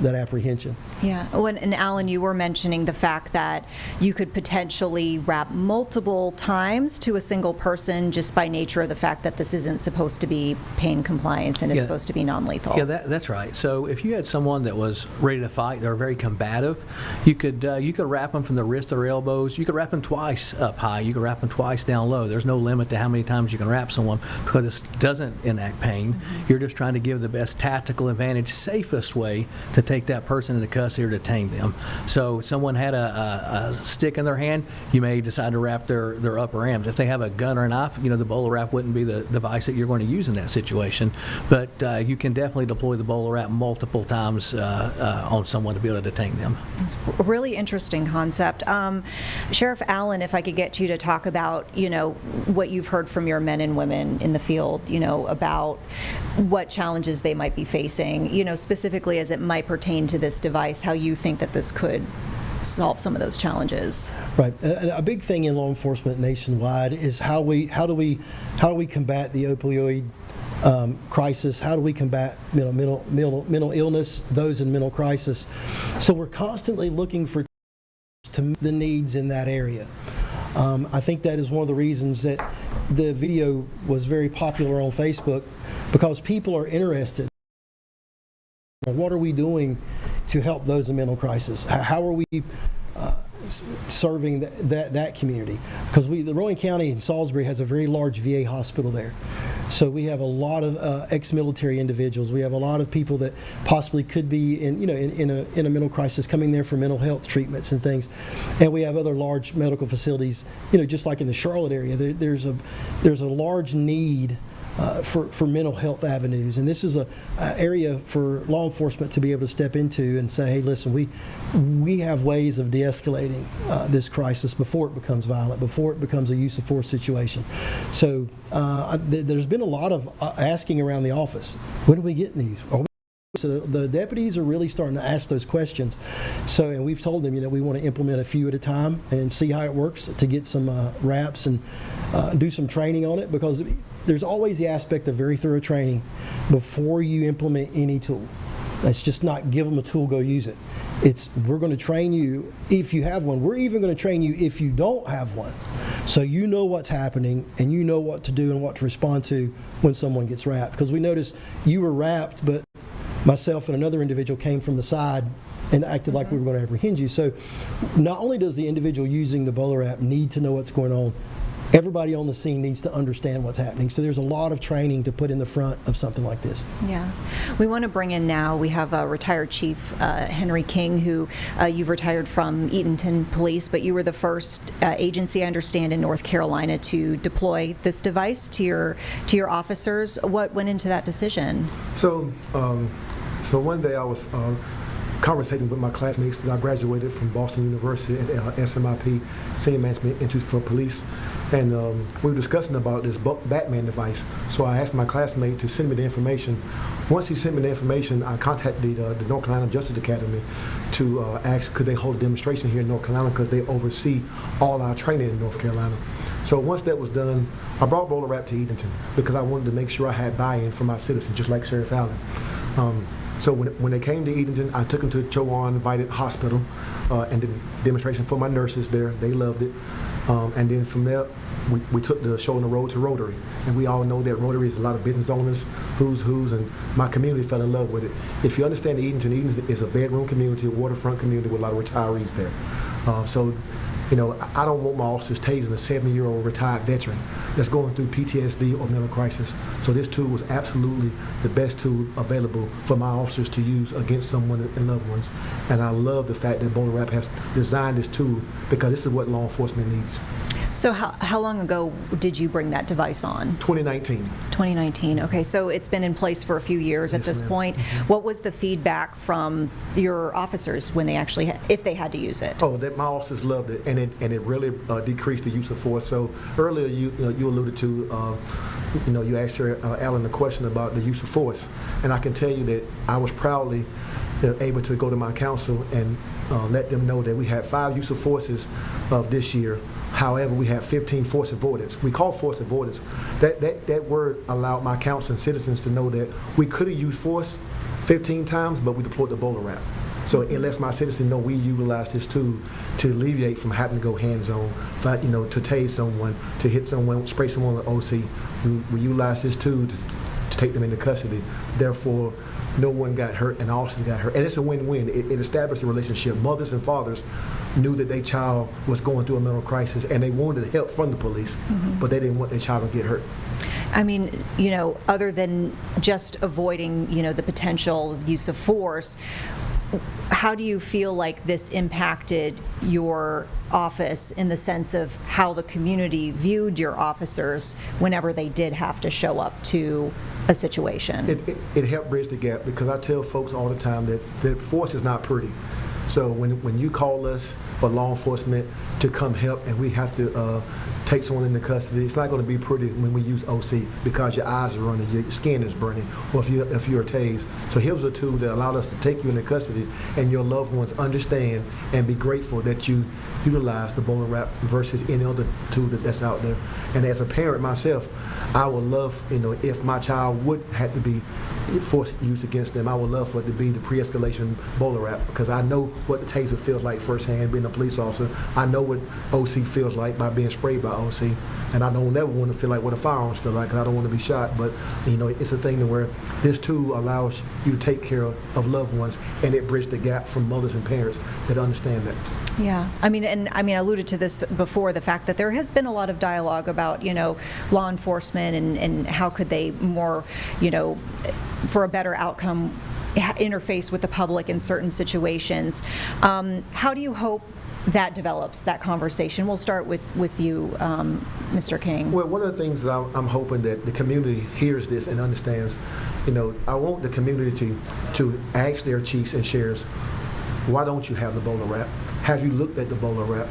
apprehension. Yeah. Oh, and Alan, you were mentioning the fact that you could potentially wrap multiple times to a single person just by nature of the fact that this isn't supposed to be pain compliance and it's supposed to be non-lethal. Yeah, that's right. So if you had someone that was ready to fight, they're very combative, you could wrap them from the wrist to their elbows. You could wrap them twice up high. You could wrap them twice down low. There's no limit to how many times you can wrap someone because this doesn't enact pain. Mm-hmm. You're just trying to give the best tactical advantage, safest way to take that person into custody or detain them. So if someone had a stick in their hand, you may decide to wrap their upper arms. If they have a gun or a knife, the Bolo Wrap wouldn't be the device that you're going to use in that situation. But you can definitely deploy the Bolo Wrap multiple times on someone to be able to detain them. It's a really interesting concept. Sheriff Allen, if I could get you to talk about, what you've heard from your men and women in the field, about what challenges they might be facing, specifically as it might pertain to this device, how you think that this could solve some of those challenges. Right. A big thing in law enforcement nationwide is how do we combat the opioid crisis? How do we combat mental illness, those in mental crisis? So we're constantly looking for to meet the needs in that area. I think that is one of the reasons that the video was very popular on Facebook, because people are interested. What are we doing to help those in mental crisis? How are we serving that community? Because the Rowan County in Salisbury has a very large VA hospital there. So we have a lot of ex-military individuals. We have a lot of people that possibly could be in a mental crisis coming there for mental health treatments and things. And we have other large medical facilities, just like in the Charlotte area. There's a large need for mental health avenues, and this is a area for law enforcement to be able to step into and say, hey, listen, we have ways of de-escalating this crisis before it becomes violent, before it becomes a use of force situation. So there's been a lot of asking around the office, when are we getting these? So the deputies are really starting to ask those questions. So, and we've told them, we want to implement a few at a time and see how it works to get some wraps and do some training on it, because there's always the aspect of very thorough training before you implement any tool. It's just not give them a tool, go use it. It's we're going to train you if you have one. We're even going to train you if you don't have one. So you know what's happening and you know what to do and what to respond to when someone gets wrapped. Because we noticed you were wrapped, but myself and another individual came from the side and acted like we were going to apprehend you. So not only does the individual using the Bolo Wrap need to know what's going on, everybody on the scene needs to understand what's happening. So there's a lot of training to put in the front of something like this. Yeah. We want to bring in now, we have a retired Chief Henry King, who you've retired from Eatonton Police, but you were the first agency, I understand, in North Carolina to deploy this device to your officers. What went into that decision? So one day I was conversating with my classmates that I graduated from Boston University at SMIP, Senior Management Institute for Police, and we were discussing about this Batman device. So I asked my classmate to send me the information. Once he sent me the information, I contacted the North Carolina Justice Academy to ask could they hold a demonstration here in North Carolina, because they oversee all our training in North Carolina. So once that was done, I brought Bolo Wrap to Eatonton because I wanted to make sure I had buy-in from my citizens, just like Sheriff Allen. So when they came to Eatonton, I took them to Chowan Invited Hospital and did a demonstration for my nurses there. They loved it. And then from there, we took the show on the road to Rotary. And we all know that Rotary is a lot of business owners, who's, and my community fell in love with it. If you understand Eatonton is a bedroom community, a waterfront community with a lot of retirees there. So I don't want my officers tasing a 70-year-old retired veteran that's going through PTSD or mental crisis. So this tool was absolutely the best tool available for my officers to use against someone and loved ones. And I love the fact that Bolo Wrap has designed this tool, because this is what law enforcement needs. So how long ago did you bring that device on? 2019. 2019. Okay, so it's been in place for a few years at this point. Mm-hmm. What was the feedback from your officers when they actually, if they had to use it? Oh, that my officers loved it, and it really decreased the use of force. So earlier you alluded to, you asked Alan the question about the use of force, and I can tell you that I was proudly able to go to my council and let them know that we had 5 use of forces this year. However, we have 15 force avoidance. We call force avoidance. That word allowed my council and citizens to know that we could have used force 15 times, but we deployed the Bolo Wrap. So it lets my citizens know we utilize this tool to alleviate from having to go hands-on, to tase someone, to hit someone, spray someone with OC. We utilize this tool to take them into custody. Therefore, no one got hurt and officers got hurt. And it's a win-win. It established a relationship. Mothers and fathers knew that their child was going through a mental crisis and they wanted help from the police, but they didn't want their child to get hurt. I mean, other than just avoiding, the potential use of force, how do you feel like this impacted your office in the sense of how the community viewed your officers whenever they did have to show up to a situation? It helped bridge the gap, because I tell folks all the time that force is not pretty. So when you call us for law enforcement to come help and we have to take someone into custody, it's not going to be pretty when we use OC, because your eyes are running, your skin is burning, or if you're tased. So here's a tool that allowed us to take you into custody and your loved ones understand and be grateful that you utilize the Bolo Wrap versus any other tool that's out there. And as a parent myself, I would love, if my child would have to be force used against them, I would love for it to be the pre-escalation Bolo Wrap, because I know what the taser feels like firsthand, being a police officer. I know what OC feels like by being sprayed by OC, and I don't never want to feel like what a firearms feel like, because I don't want to be shot. But it's a thing to where this tool allows you to take care of loved ones, and it bridges the gap from mothers and parents that understand that. Yeah, I alluded to this before, the fact that there has been a lot of dialogue about, law enforcement and how could they more, for a better outcome, interface with the public in certain situations. How do you hope that develops, that conversation? We'll start with you, Mr. King. Well, one of the things that I'm hoping that the community hears this and understands, I want the community to ask their chiefs and sheriffs, why don't you have the Bolo Wrap? Have you looked at the Bolo Wrap?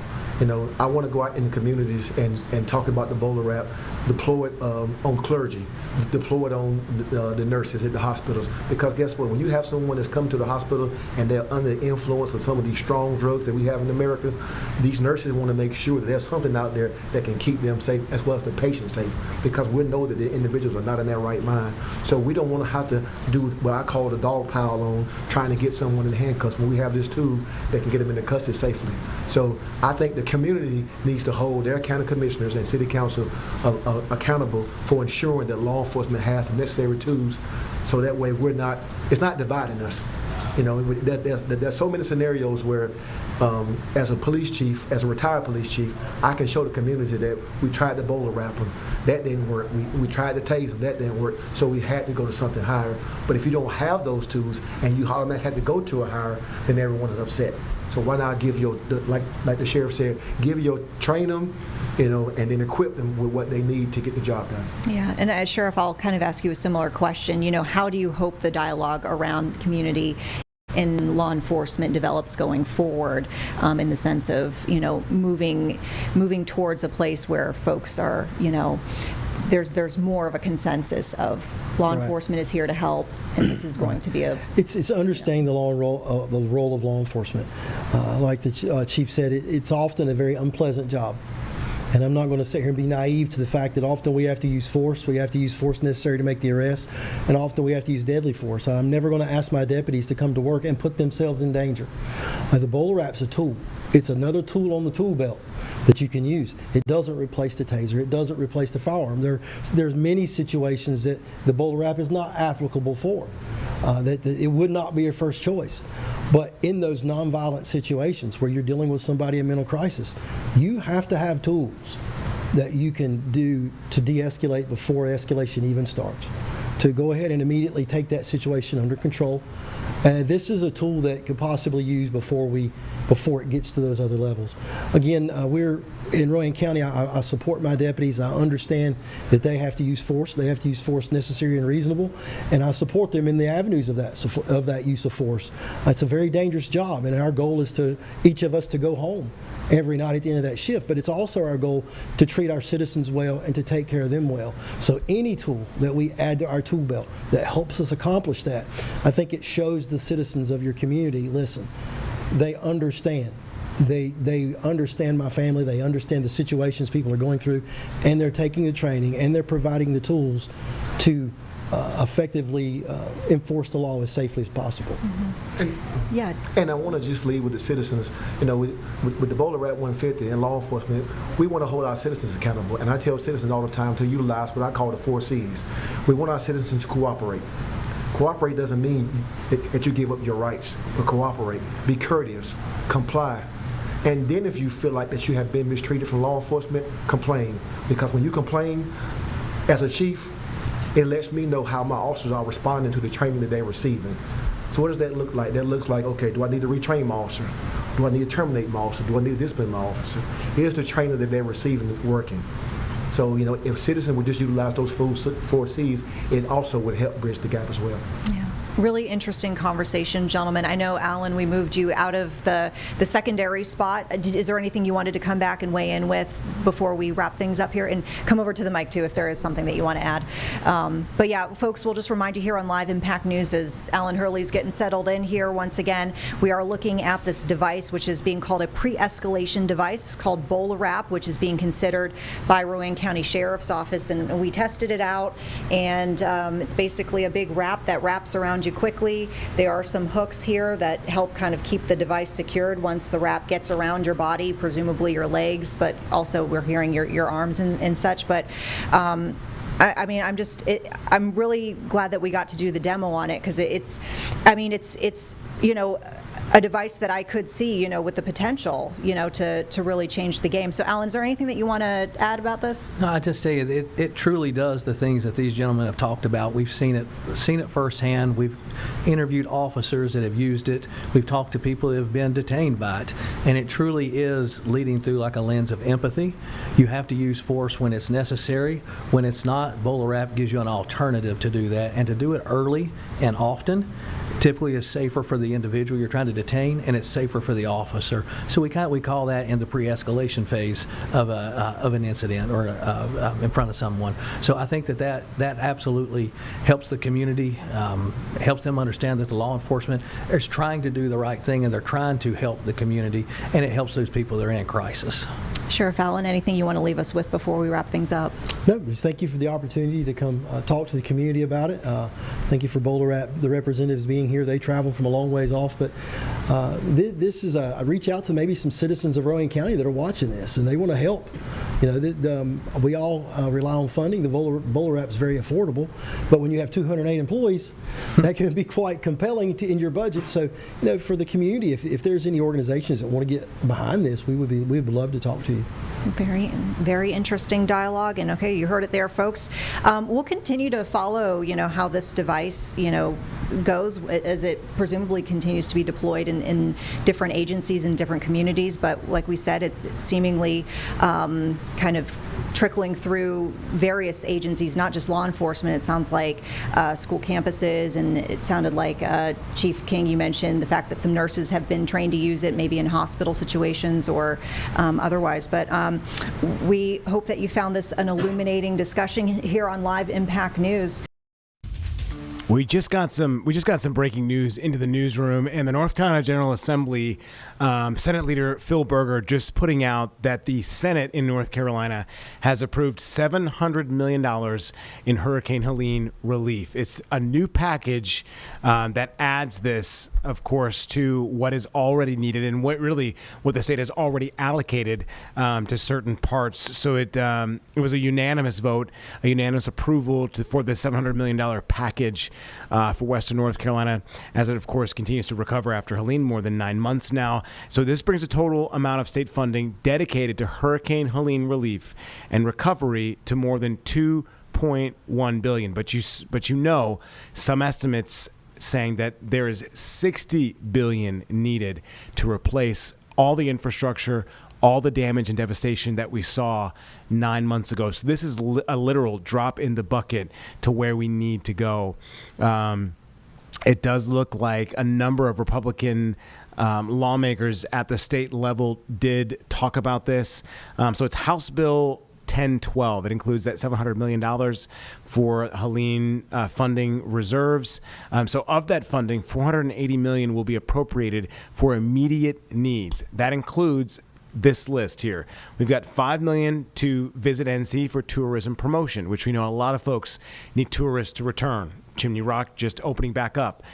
I want to go out in the communities and talk about the Bolo Wrap, deploy it on clergy, deploy it on the nurses at the hospitals. Because guess what? When you have someone that's come to the hospital and they're under the influence of some of these strong drugs that we have in America, these nurses want to make sure that there's something out there that can keep them safe as well as the patient safe, because we know that the individuals are not in their right mind. So we don't want to have to do what I call the dog pile on trying to get someone in handcuffs when we have this tool that can get them into custody safely. So I think the community needs to hold their county commissioners and city council accountable for ensuring that law enforcement has the necessary tools, so that way it's not dividing us. There's so many scenarios where, as a police chief, as a retired police chief, I can show the community that we tried to Bolo Wrap them, that didn't work. We tried to tase them, that didn't work. So we had to go to something higher. But if you don't have those tools and you automatically have to go to a higher, then everyone is upset. So why not give like the sheriff said, train them, and then equip them with what they need to get the job done. Yeah, and as Sheriff, I'll kind of ask you a similar question. How do you hope the dialogue around the community in law enforcement develops going forward, in the sense of, moving towards a place where folks are, there's more of a consensus of law enforcement is here to help, and this is going to be It's understanding the role of law enforcement. Like the chief said, it's often a very unpleasant job. And I'm not going to sit here and be naive to the fact that often we have to use force. We have to use force necessary to make the arrest, and often we have to use deadly force. I'm never going to ask my deputies to come to work and put themselves in danger. The Bolo Wrap's a tool. It's another tool on the tool belt that you can use. It doesn't replace the taser. It doesn't replace the firearm. There's many situations that the Bolo Wrap is not applicable for. That it would not be your first choice. But in those nonviolent situations where you're dealing with somebody in mental crisis, you have to have tools that you can do to de-escalate before escalation even starts, to go ahead and immediately take that situation under control. And this is a tool that could possibly use before it gets to those other levels. Again, we're in Rowan County. I support my deputies. I understand that they have to use force. They have to use force necessary and reasonable, and I support them in the avenues of that use of force. It's a very dangerous job, and our goal is each of us to go home every night at the end of that shift, but it's also our goal to treat our citizens well and to take care of them well. So any tool that we add to our tool belt that helps us accomplish that, I think it shows the citizens of your community, listen, they understand They understand my family, they understand the situations people are going through, and they're taking the training, and they're providing the tools to effectively enforce the law as safely as possible. Yeah. And I want to just leave with the citizens, with the Bolo Wrap 150 and law enforcement, we want to hold our citizens accountable. And I tell citizens all the time to utilize what I call the 4 C's. We want our citizens to cooperate. Cooperate doesn't mean that you give up your rights, but cooperate. Be courteous, comply. And then if you feel like that you have been mistreated from law enforcement, complain. Because when you complain, as a chief, it lets me know how my officers are responding to the training that they're receiving. So what does that look like? That looks like, okay, do I need to retrain my officer? Do I need to terminate my officer? Do I need to discipline my officer? Here's the training that they're receiving working. So, if citizens would just utilize those 4 C's, it also would help bridge the gap as well. Yeah. Really interesting conversation, gentlemen. I know, Alan, we moved you out of the secondary spot. Is there anything you wanted to come back and weigh in with before we wrap things up here? And come over to the mic, too, if there is something that you want to add. But yeah, folks, we'll just remind you here on Live Impact News as Alan Hurley's getting settled in here once again. We are looking at this device, which is being called a pre-escalation device called Bolo Wrap, which is being considered by Rowan County Sheriff's Office. And we tested it out, and it's basically a big wrap that wraps around you quickly. There are some hooks here that help kind of keep the device secured once the wrap gets around your body, presumably your legs, but also we're hearing your arms and such. But I mean, I'm really glad that we got to do the demo on it, because it's a device that I could see, with the potential, to really change the game. So, Alan, is there anything that you want to add about this? No, I just say it truly does the things that these gentlemen have talked about. We've seen it firsthand. We've interviewed officers that have used it. We've talked to people that have been detained by it, and it truly is leading through like a lens of empathy. You have to use force when it's necessary. When it's not, Bolo Wrap gives you an alternative to do that, and to do it early and often typically is safer for the individual you're trying to detain, and it's safer for the officer. So we call that in the pre-escalation phase of an incident or in front of someone. So I think that absolutely helps the community, helps them understand that the law enforcement is trying to do the right thing, and they're trying to help the community, and it helps those people that are in crisis. Sheriff Allen, anything you want to leave us with before we wrap things up? No, just thank you for the opportunity to come talk to the community about it. Thank you for Bolo Wrap, the representatives being here. They travel from a long ways off, but this is a reach out to maybe some citizens of Rowan County that are watching this, and they want to help. We all rely on funding. The Bolo Wrap is very affordable, but when you have 208 employees, that can be quite compelling in your budget. So, for the community, if there's any organizations that want to get behind this, we would love to talk to you. Very, very interesting dialogue, and okay, you heard it there, folks. We'll continue to follow, how this device, goes as it presumably continues to be deployed in different agencies and different communities. But like we said, it's seemingly kind of trickling through various agencies, not just law enforcement. It sounds like school campuses, and it sounded like Chief King, you mentioned the fact that some nurses have been trained to use it, maybe in hospital situations or otherwise. But we hope that you found this an illuminating discussion here on Live Impact News. We just got some breaking news into the newsroom, and the North Carolina General Assembly, Senate Leader Phil Berger just putting out that the Senate in North Carolina has approved $700 million in Hurricane Helene relief. It's a new package that adds this, of course, to what is already needed and what the state has already allocated to certain parts. So it was a unanimous vote, a unanimous approval for the $700 million package for Western North Carolina, as it, of course, continues to recover after Helene, more than 9 months now. So this brings the total amount of state funding dedicated to Hurricane Helene relief and recovery to more than $2.1 billion. But some estimates saying that there is $60 billion needed to replace all the infrastructure, all the damage and devastation that we saw 9 months ago. So this is a literal drop in the bucket to where we need to go. It does look like a number of Republican lawmakers at the state level did talk about this. So it's House Bill 1012. It includes that $700 million for Helene funding reserves. So of that funding, $480 million will be appropriated for immediate needs. That includes this list here. We've got $5 million to Visit NC for tourism promotion, which we know a lot of folks need tourists to return. Chimney Rock just opening back up.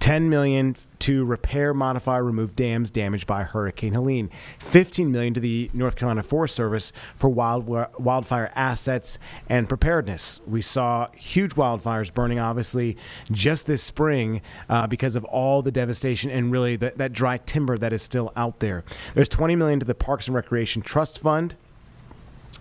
$10 million to repair, modify, remove dams damaged by Hurricane Helene. $15 million to the North Carolina Forest Service for wildfire assets and preparedness. We saw huge wildfires burning, obviously, just this spring because of all the devastation and really that dry timber that is still out there. There's $20 million to the Parks and Recreation Trust Fund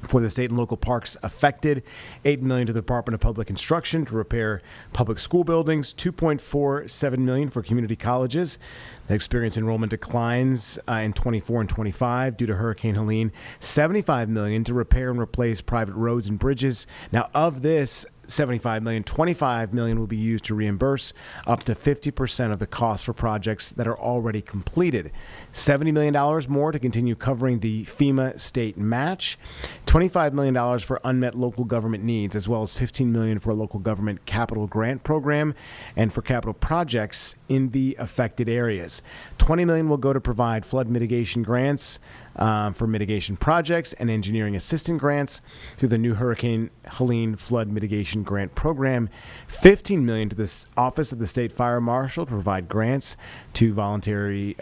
for the state and local parks affected, $8 million to the Department of Public Instruction to repair public school buildings, $2.47 million for community colleges that experience enrollment declines in 24 and 25 due to Hurricane Helene, $75 million to repair and replace private roads and bridges. Now, of this $75 million, $25 million will be used to reimburse up to 50% of the cost for projects that are already completed. $70 million more to continue covering the FEMA state match, $25 million for unmet local government needs, as well as $15 million for a local government capital grant program and for capital projects in the affected areas. $20 million will go to provide flood mitigation grants for mitigation projects and engineering assistance grants through the new Hurricane Helene Flood Mitigation Grant Program. $15 million to the Office of the State Fire Marshal to provide grants to volunteer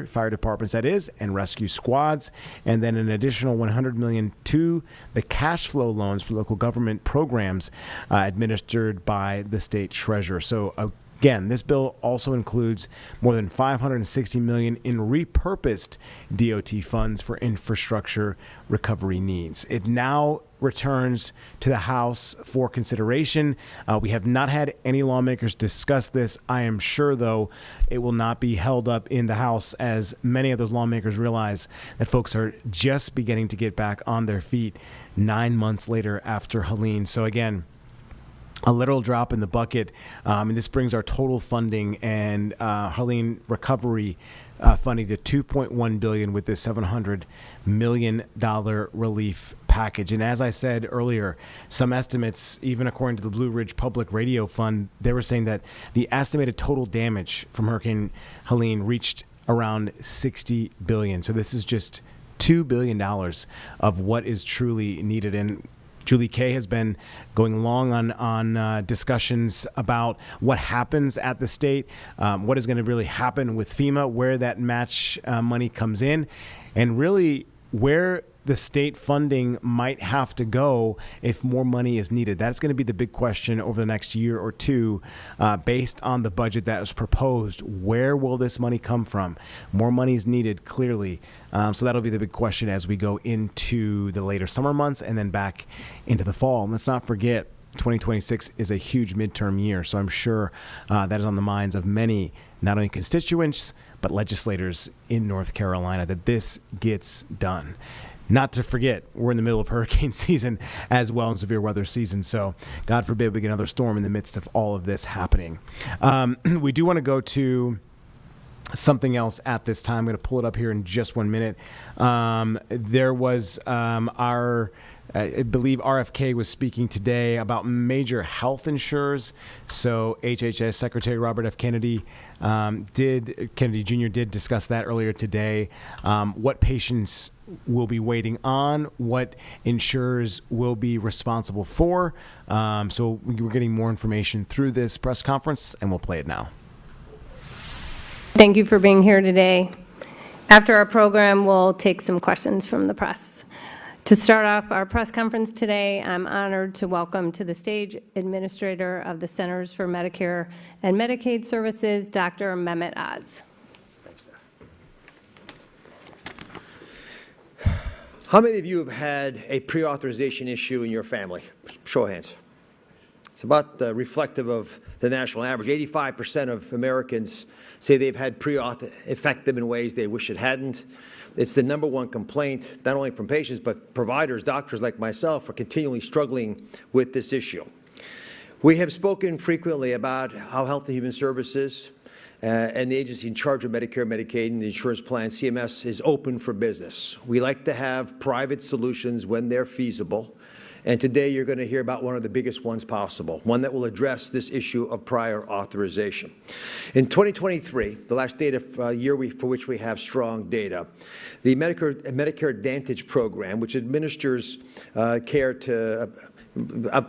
fire departments, that is, and rescue squads. And then an additional $100 million to the cash flow loans for local government programs administered by the state treasurer. So again, this bill also includes more than $560 million in repurposed DOT funds for infrastructure recovery needs. It now returns to the House for consideration. We have not had any lawmakers discuss this. I am sure, though, it will not be held up in the House, as many of those lawmakers realize that folks are just beginning to get back on their feet 9 months later after Helene. So again, a literal drop in the bucket, and this brings our total funding and Helene recovery funding to $2.1 billion with this $700 million relief package. And as I said earlier, some estimates, even according to the Blue Ridge Public Radio Fund, they were saying that the estimated total damage from Hurricane Helene reached around $60 billion. So this is just $2 billion of what is truly needed. And Julie Kay has been going long on discussions about what happens at the state, what is going to really happen with FEMA, where that match money comes in, and really where the state funding might have to go if more money is needed. That's going to be the big question over the next year or two based on the budget that was proposed. Where will this money come from? More money is needed, clearly. So that'll be the big question as we go into the later summer months and then back into the fall. And let's not forget, 2026 is a huge midterm year, so I'm sure that is on the minds of many, not only constituents, but legislators in North Carolina, that this gets done. Not to forget, we're in the middle of hurricane season as well, and severe weather season, so God forbid we get another storm in the midst of all of this happening. We do want to go to something else at this time. I'm going to pull it up here in just 1 minute. There was I believe RFK was speaking today about major health insurers. So HHS Secretary Robert F. Kennedy Jr. did discuss that earlier today. What patients will be waiting on, what insurers will be responsible for. So we're getting more information through this press conference, and we'll play it now. Thank you for being here today. After our program, we'll take some questions from the press. To start off our press conference today, I'm honored to welcome to the stage Administrator of the Centers for Medicare and Medicaid Services, Dr. Mehmet Oz. How many of you have had a pre-authorization issue in your family? Show of hands. It's about reflective of the national average. 85% of Americans say they've had pre-auth affect them in ways they wish it hadn't. It's the #1 complaint, not only from patients, but providers, doctors like myself, are continually struggling with this issue. We have spoken frequently about how Health and Human Services and the agency in charge of Medicare, Medicaid, and the insurance plan, CMS, is open for business. We like to have private solutions when they're feasible. And today you're going to hear about one of the biggest ones possible, one that will address this issue of prior authorization. In 2023, the last data year for which we have strong data, the Medicare Advantage program, which administers care to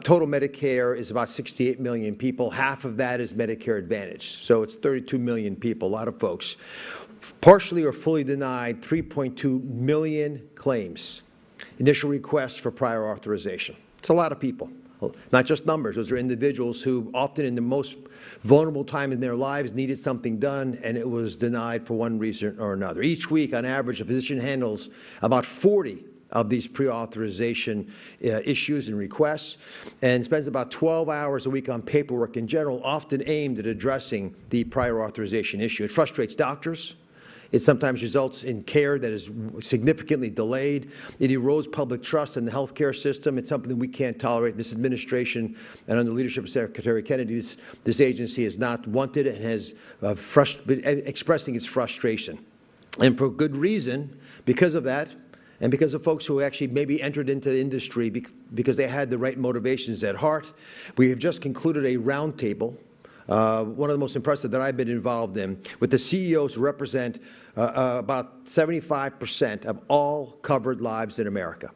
total Medicare is about 68 million people. Half of that is Medicare Advantage. So it's 32 million people, a lot of folks. Partially or fully denied 3.2 million claims. Initial requests for prior authorization. It's a lot of people, not just numbers. Those are individuals who often in the most vulnerable time in their lives needed something done and it was denied for one reason or another. Each week, on average, a physician handles about 40 of these pre-authorization issues and requests and spends about 12 hours a week on paperwork in general, often aimed at addressing the prior authorization issue. It frustrates doctors. It sometimes results in care that is significantly delayed. It erodes public trust in the healthcare system. It's something that we can't tolerate. This administration, and under the leadership of Secretary Kennedy, this agency has not wanted and has been expressing its frustration. And for good reason, because of that, and because of folks who actually maybe entered into the industry because they had the right motivations at heart, we have just concluded a roundtable, one of the most impressive that I've been involved in, with the CEOs who represent about 75% of all covered lives in America.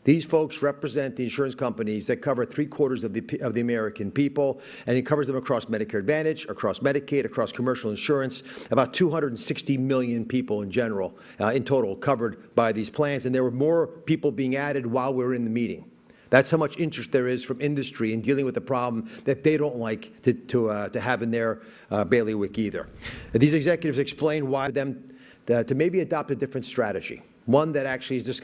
These folks represent the insurance companies that cover 3/4 of the American people, and it covers them across Medicare Advantage, across Medicaid, across commercial insurance, about 260 million people in general, in total, covered by these plans. And there were more people being added while we were in the meeting. That's how much interest there is from industry in dealing with the problem that they don't like to have in their bailiwick either. These executives explain why them to maybe adopt a different strategy, one that actually is just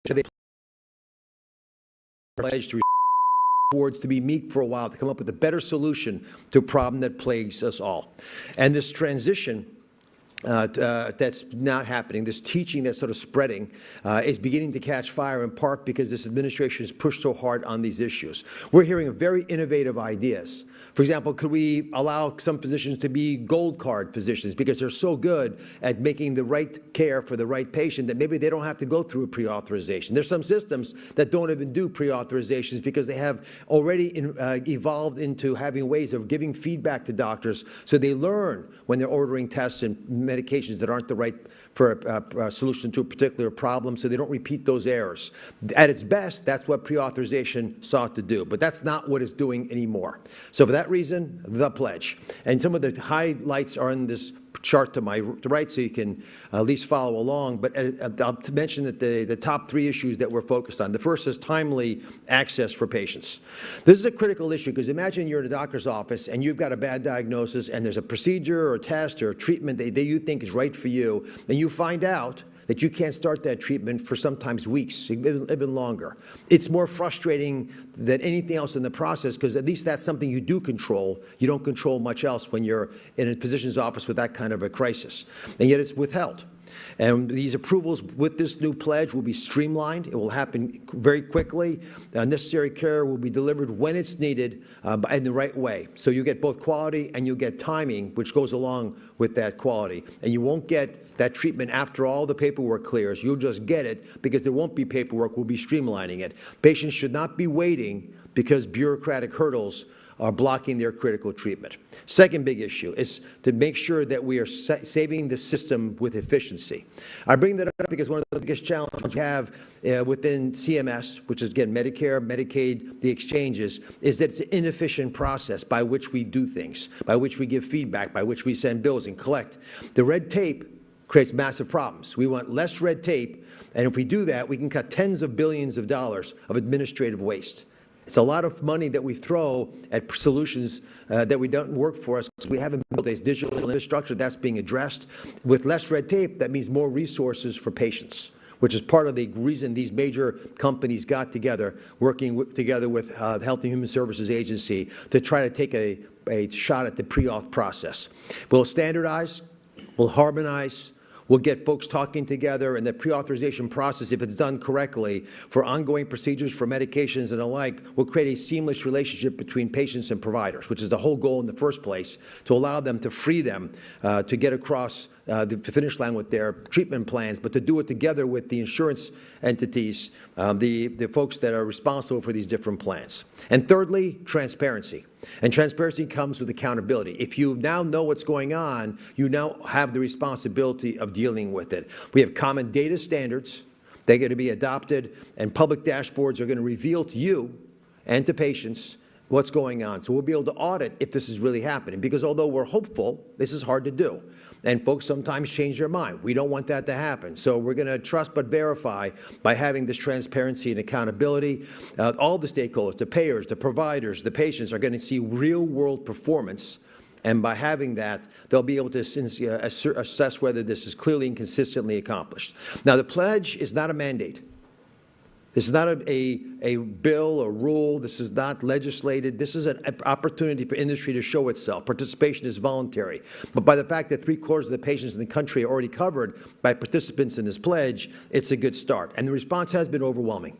they pledged to boards to be meek for a while, to come up with a better solution to a problem that plagues us all. And this transition that's not happening, this teaching that's sort of spreading, is beginning to catch fire in part because this administration has pushed so hard on these issues. We're hearing very innovative ideas. For example, could we allow some physicians to be gold card physicians because they're so good at making the right care for the right patient that maybe they don't have to go through a pre-authorization. There's some systems that don't even do pre-authorizations because they have already evolved into having ways of giving feedback to doctors so they learn when they're ordering tests and medications that aren't the right for a solution to a particular problem, so they don't repeat those errors. At its best, that's what pre-authorization sought to do, but that's not what it's doing anymore. So for that reason, the pledge. And some of the highlights are in this chart to my right, so you can at least follow along. But I'll mention that the top 3 issues that we're focused on. The first is timely access for patients. This is a critical issue because imagine you're in a doctor's office and you've got a bad diagnosis and there's a procedure or a test or a treatment that you think is right for you, and you find out that you can't start that treatment for sometimes weeks, even longer. It's more frustrating than anything else in the process because at least that's something you do control. You don't control much else when you're in a physician's office with that kind of a crisis. And yet it's withheld. And these approvals with this new pledge will be streamlined. It will happen very quickly. Necessary care will be delivered when it's needed in the right way. So you get both quality and you get timing, which goes along with that quality. And you won't get that treatment after all the paperwork clears. You'll just get it because there won't be paperwork. We'll be streamlining it. Patients should not be waiting because bureaucratic hurdles are blocking their critical treatment. Second big issue is to make sure that we are saving the system with efficiency. I bring that up because one of the biggest challenges we have within CMS, which is again Medicare, Medicaid, the exchanges, is that it's an inefficient process by which we do things, by which we give feedback, by which we send bills and collect. The red tape creates massive problems. We want less red tape, and if we do that, we can cut tens of billions of dollars of administrative waste. It's a lot of money that we throw at solutions that we don't work for us because we haven't built a digital infrastructure that's being addressed. With less red tape, that means more resources for patients, which is part of the reason these major companies got together, working together with the Health and Human Services Agency to try to take a shot at the pre-auth process. We'll standardize, we'll harmonize, will get folks talking together, and the pre-authorization process, if it's done correctly, for ongoing procedures, for medications and the like, will create a seamless relationship between patients and providers, which is the whole goal in the first place, to allow them to free them to get across the finish line with their treatment plans, but to do it together with the insurance entities, the folks that are responsible for these different plans. And thirdly, transparency. And transparency comes with accountability. If you now know what's going on, you now have the responsibility of dealing with it. We have common data standards. They're going to be adopted, and public dashboards are going to reveal to you and to patients what's going on. So we'll be able to audit if this is really happening, because although we're hopeful, this is hard to do. And folks sometimes change their mind. We don't want that to happen. So we're going to trust but verify by having this transparency and accountability. All the stakeholders, the payers, the providers, the patients are going to see real-world performance. And by having that, they'll be able to assess whether this is clearly and consistently accomplished. Now, the pledge is not a mandate. This is not a bill or rule. This is not legislated. This is an opportunity for industry to show itself. Participation is voluntary. But by the fact that 3/4 of the patients in the country are already covered by participants in this pledge, it's a good start. And the response has been overwhelming,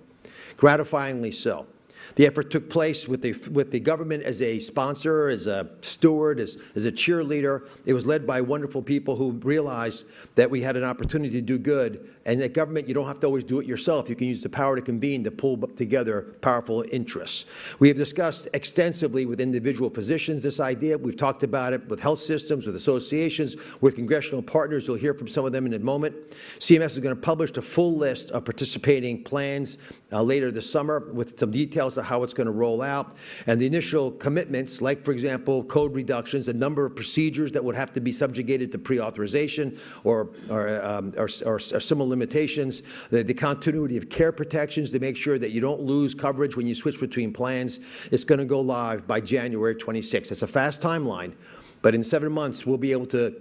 gratifyingly so. The effort took place with the government as a sponsor, as a steward, as a cheerleader. It was led by wonderful people who realized that we had an opportunity to do good, and that government, you don't have to always do it yourself. You can use the power to convene to pull together powerful interests. We have discussed extensively with individual physicians this idea. We've talked about it with health systems, with associations, with congressional partners. You'll hear from some of them in a moment. CMS is going to publish a full list of participating plans later this summer with some details of how it's going to roll out. And the initial commitments, like, for example, code reductions, the number of procedures that would have to be subjugated to pre-authorization or similar limitations, the continuity of care protections to make sure that you don't lose coverage when you switch between plans. It's going to go live by January 26th. It's a fast timeline, but in 7 months, we'll be able to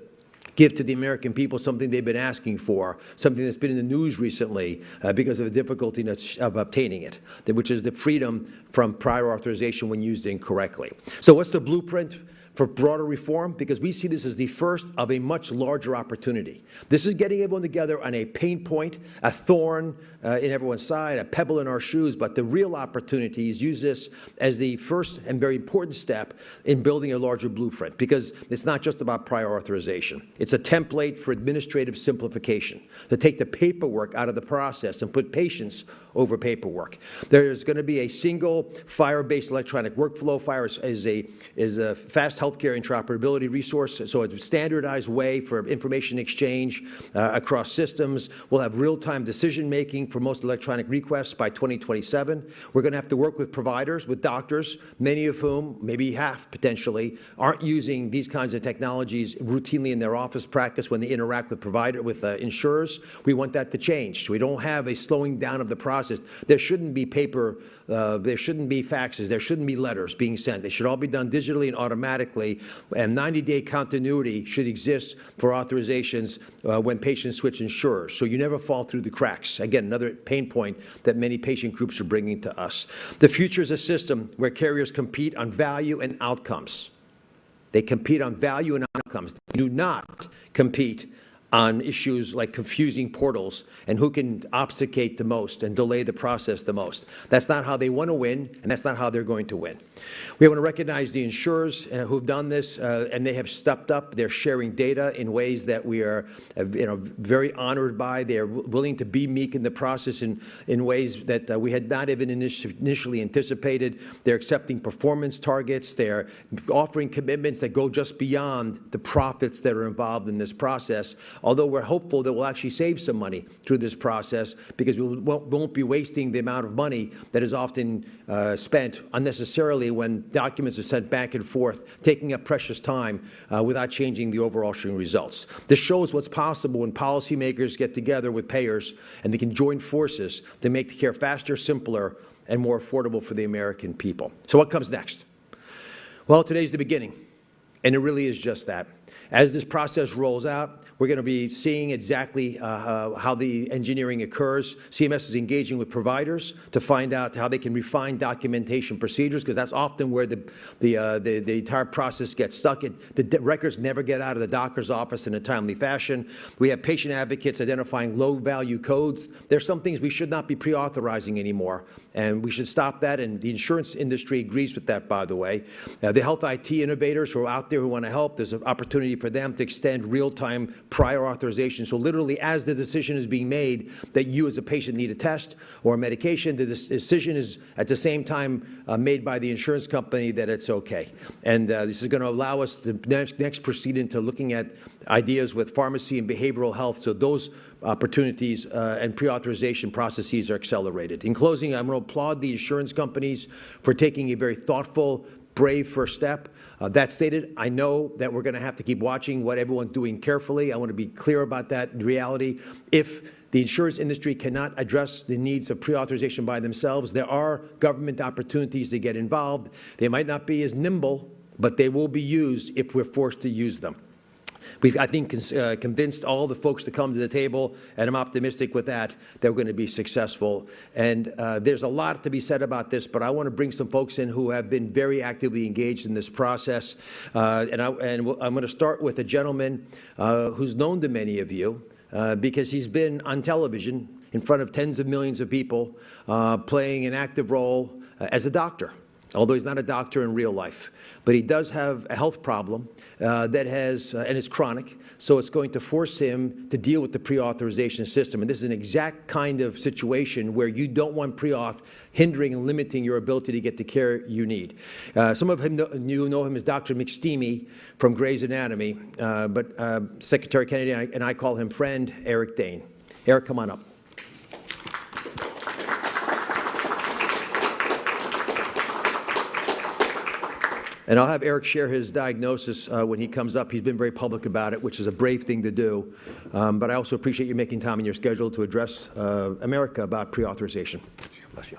give to the American people something they've been asking for, something that's been in the news recently because of the difficulty of obtaining it, which is the freedom from prior authorization when used incorrectly. So what's the blueprint for broader reform? Because we see this as the first of a much larger opportunity. This is getting everyone together on a pain point, a thorn in everyone's side, a pebble in our shoes, but the real opportunity is use this as the first and very important step in building a larger blueprint, because it's not just about prior authorization. It's a template for administrative simplification, to take the paperwork out of the process and put patients over paperwork. There's going to be a single FHIR-based electronic workflow. FHIR is a fast healthcare interoperability resource, so it's a standardized way for information exchange across systems. We'll have real-time decision-making for most electronic requests by 2027. We're going to have to work with providers, with doctors, many of whom, maybe half potentially, aren't using these kinds of technologies routinely in their office practice when they interact with insurers. We want that to change. So we don't have a slowing down of the process. There shouldn't be paper, there shouldn't be faxes, there shouldn't be letters being sent. They should all be done digitally and automatically, and 90-day continuity should exist for authorizations when patients switch insurers, so you never fall through the cracks. Again, another pain point that many patient groups are bringing to us. The future is a system where carriers compete on value and outcomes. They compete on value and outcomes. They do not compete on issues like confusing portals and who can obfuscate the most and delay the process the most. That's not how they want to win, and that's not how they're going to win. We want to recognize the insurers who've done this, and they have stepped up. They're sharing data in ways that we are very honored by. They're willing to be meek in the process in ways that we had not even initially anticipated. They're accepting performance targets. They're offering commitments that go just beyond the profits that are involved in this process, although we're hopeful that we'll actually save some money through this process, because we won't be wasting the amount of money that is often spent unnecessarily when documents are sent back and forth, taking up precious time without changing the overarching results. This shows what's possible when policymakers get together with payers and they can join forces to make the care faster, simpler, and more affordable for the American people. So what comes next? Well, today's the beginning, and it really is just that. As this process rolls out, We're going to be seeing exactly how the engineering occurs. CMS is engaging with providers to find out how they can refine documentation procedures, because that's often where the entire process gets stuck. The records never get out of the doctor's office in a timely fashion. We have patient advocates identifying low-value codes. There's some things we should not be pre-authorizing anymore, and we should stop that, and the insurance industry agrees with that, by the way. The health IT innovators who are out there who want to help, there's an opportunity for them to extend real-time prior authorization. So literally, as the decision is being made that you as a patient need a test or a medication, the decision is at the same time made by the insurance company that it's okay. And this is going to allow us to next proceed into looking at ideas with pharmacy and behavioral health, so those opportunities and pre-authorization processes are accelerated. In closing, I'm going to applaud the insurance companies for taking a very thoughtful, brave first step. That stated, I know that we're going to have to keep watching what everyone's doing carefully. I want to be clear about that reality. If the insurance industry cannot address the needs of pre-authorization by themselves, there are government opportunities to get involved. They might not be as nimble, but they will be used if we're forced to use them. We've, I think, convinced all the folks to come to the table, and I'm optimistic with that we're going to be successful. And there's a lot to be said about this, but I want to bring some folks in who have been very actively engaged in this process. I'm going to start with a gentleman who's known to many of you because he's been on television in front of tens of millions of people playing an active role as a doctor, although he's not a doctor in real life. But he does have a health problem that has, and it's chronic, so it's going to force him to deal with the pre-authorization system. And this is an exact kind of situation where you don't want pre-auth hindering and limiting your ability to get the care you need. Some of you know him as Dr. McSteamy from Grey's Anatomy, but Secretary Kennedy and I call him friend Eric Dane. Eric, come on up. And I'll have Eric share his diagnosis when he comes up. He's been very public about it, which is a brave thing to do. But I also appreciate you making time in your schedule to address America about pre-authorization. Bless you.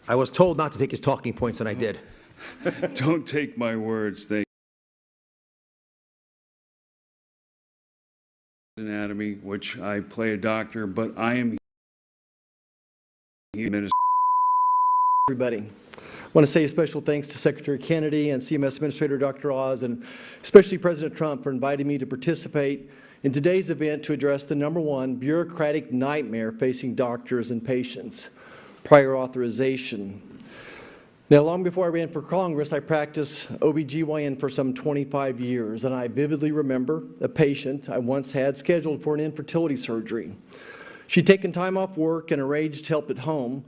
I was told not to take his talking points, and I did. Don't take my words. Thank you. Anatomy, which I play a doctor, but I am here. Everybody. I want to say a special thanks to Secretary Kennedy and CMS Administrator Dr. Oz, and especially President Trump for inviting me to participate in today's event to address the #1 bureaucratic nightmare facing doctors and patients, prior authorization. Now, long before I ran for Congress, I practiced OBGYN for some 25 years, and I vividly remember a patient I once had scheduled for an infertility surgery. She'd taken time off work and arranged help at home,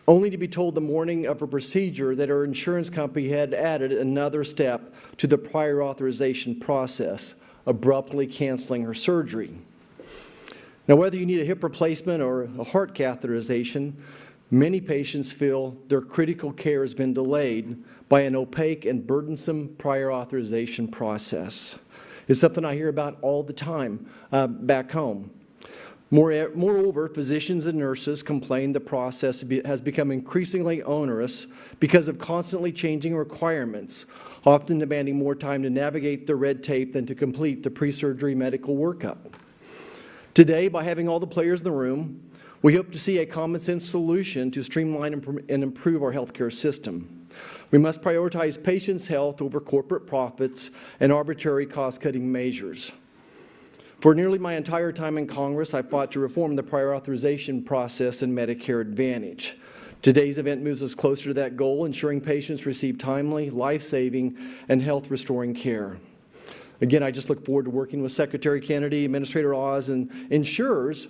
only to be told the morning of her procedure that her insurance company had added another step to the prior authorization process, abruptly canceling her surgery. Now, whether you need a hip replacement or a heart catheterization, many patients feel their critical care has been delayed by an opaque and burdensome prior authorization process. It's something I hear about all the time back home. Moreover, physicians and nurses complain the process has become increasingly onerous because of constantly changing requirements, often demanding more time to navigate the red tape than to complete the pre-surgery medical workup. Today, by having all the players in the room, we hope to see a common-sense solution to streamline and improve our healthcare system. We must prioritize patients' health over corporate profits and arbitrary cost-cutting measures. For nearly my entire time in Congress, I fought to reform the prior authorization process in Medicare Advantage. Today's event moves us closer to that goal, ensuring patients receive timely, life-saving, and health-restoring care. Again, I just look forward to working with Secretary Kennedy, Administrator Oz, and insurers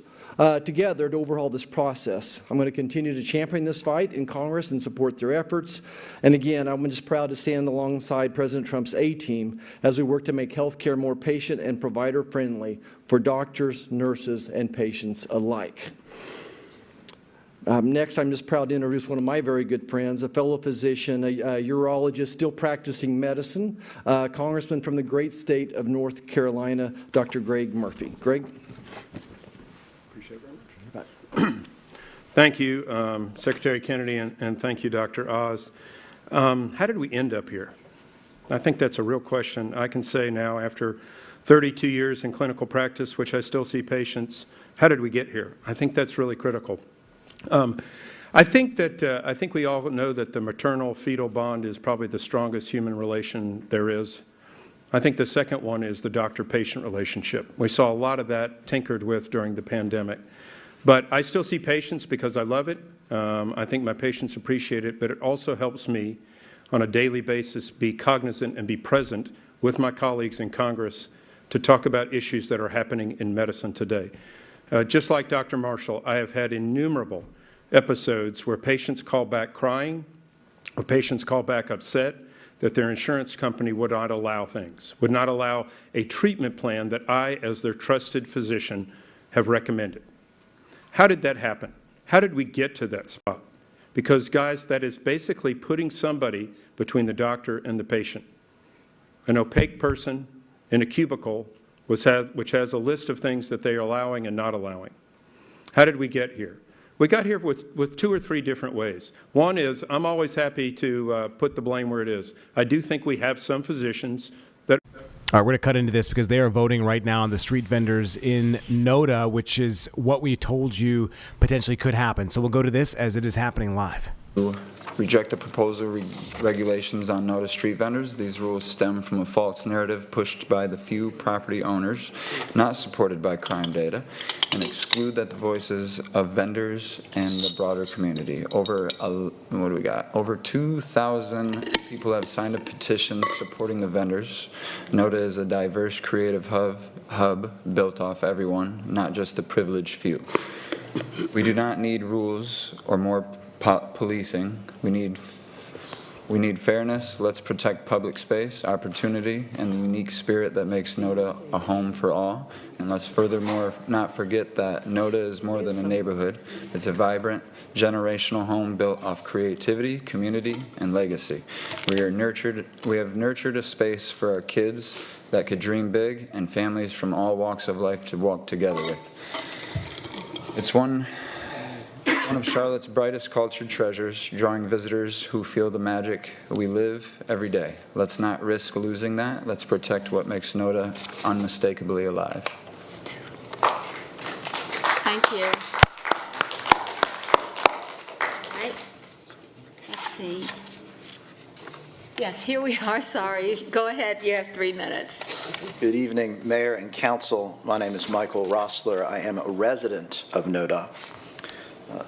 together to overhaul this process. I'm going to continue to champion this fight in Congress and support their efforts. And again, I'm just proud to stand alongside President Trump's A-team as we work to make health care more patient and provider-friendly for doctors, nurses, and patients alike. Next, I'm just proud to introduce one of my very good friends, a fellow physician, a urologist still practicing medicine, Congressman from the great state of North Carolina, Dr. Greg Murphy. Greg? Thank you, Secretary Kennedy, and thank you, Dr. Oz. How did we end up here? I think that's a real question. I can say now, after 32 years in clinical practice, which I still see patients, how did we get here? I think that's really critical. I think we all know that the maternal-fetal bond is probably the strongest human relation there is. I think the second one is the doctor-patient relationship. We saw a lot of that tinkered with during the pandemic. But I still see patients because I love it. I think my patients appreciate it, but it also helps me on a daily basis be cognizant and be present with my colleagues in Congress to talk about issues that are happening in medicine today. Just like Dr. Marshall, I have had innumerable episodes where patients call back crying or patients call back upset that their insurance company would not allow things, would not allow a treatment plan that I, as their trusted physician, have recommended. How did that happen? How did we get to that spot? Because, guys, that is basically putting somebody between the doctor and the patient. An opaque person in a cubicle which has a list of things that they are allowing and not allowing. How did we get here? We got here with 2 or 3 different ways. One is, I'm always happy to put the blame where it is. I do think we have some physicians that... All right, we're going to cut into this because they are voting right now on the street vendors in Noda, which is what we told you potentially could happen. So we'll go to this as it is happening live. Reject the proposal regulations on Noda street vendors. These rules stem from a false narrative pushed by the few property owners, not supported by crime data, and exclude that the voices of vendors and the broader community. Over 2,000 people have signed a petition supporting the vendors. Noda is a diverse, creative hub built off everyone, not just the privileged few. We do not need rules or more policing. We need fairness. Let's protect public space, opportunity, and the unique spirit that makes Noda a home for all. And let's furthermore not forget that Noda is more than a neighborhood. It's a vibrant, generational home built off creativity, community, and legacy. We have nurtured a space for our kids that could dream big and families from all walks of life to walk together with. It's one of Charlotte's brightest cultured treasures, drawing visitors who feel the magic we live every day. Let's not risk losing that. Let's protect what makes Noda unmistakably alive. Thank you. All right. Let's see. Yes, here we are. Sorry. Go ahead. You have 3 minutes. Good evening, Mayor and Council. My name is Michael Rossler. I am a resident of Noda.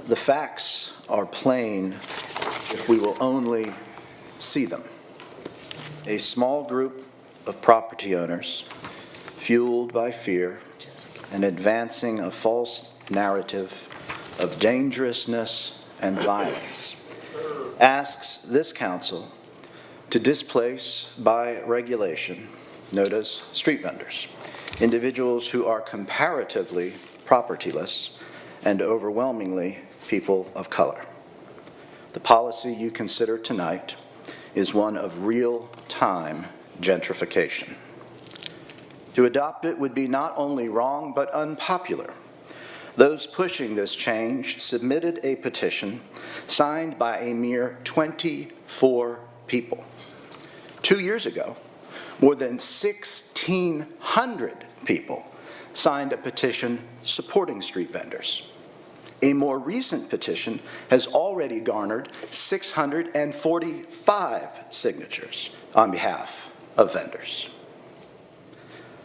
The facts are plain if we will only see them. A small group of property owners, fueled by fear and advancing a false narrative of dangerousness and violence, asks this council to displace by regulation Noda's street vendors, individuals who are comparatively propertyless and overwhelmingly people of color. The policy you consider tonight is one of real-time gentrification. To adopt it would be not only wrong, but unpopular. Those pushing this change submitted a petition signed by a mere 24 people. 2 years ago, more than 1,600 people signed a petition supporting street vendors. A more recent petition has already garnered 645 signatures on behalf of vendors.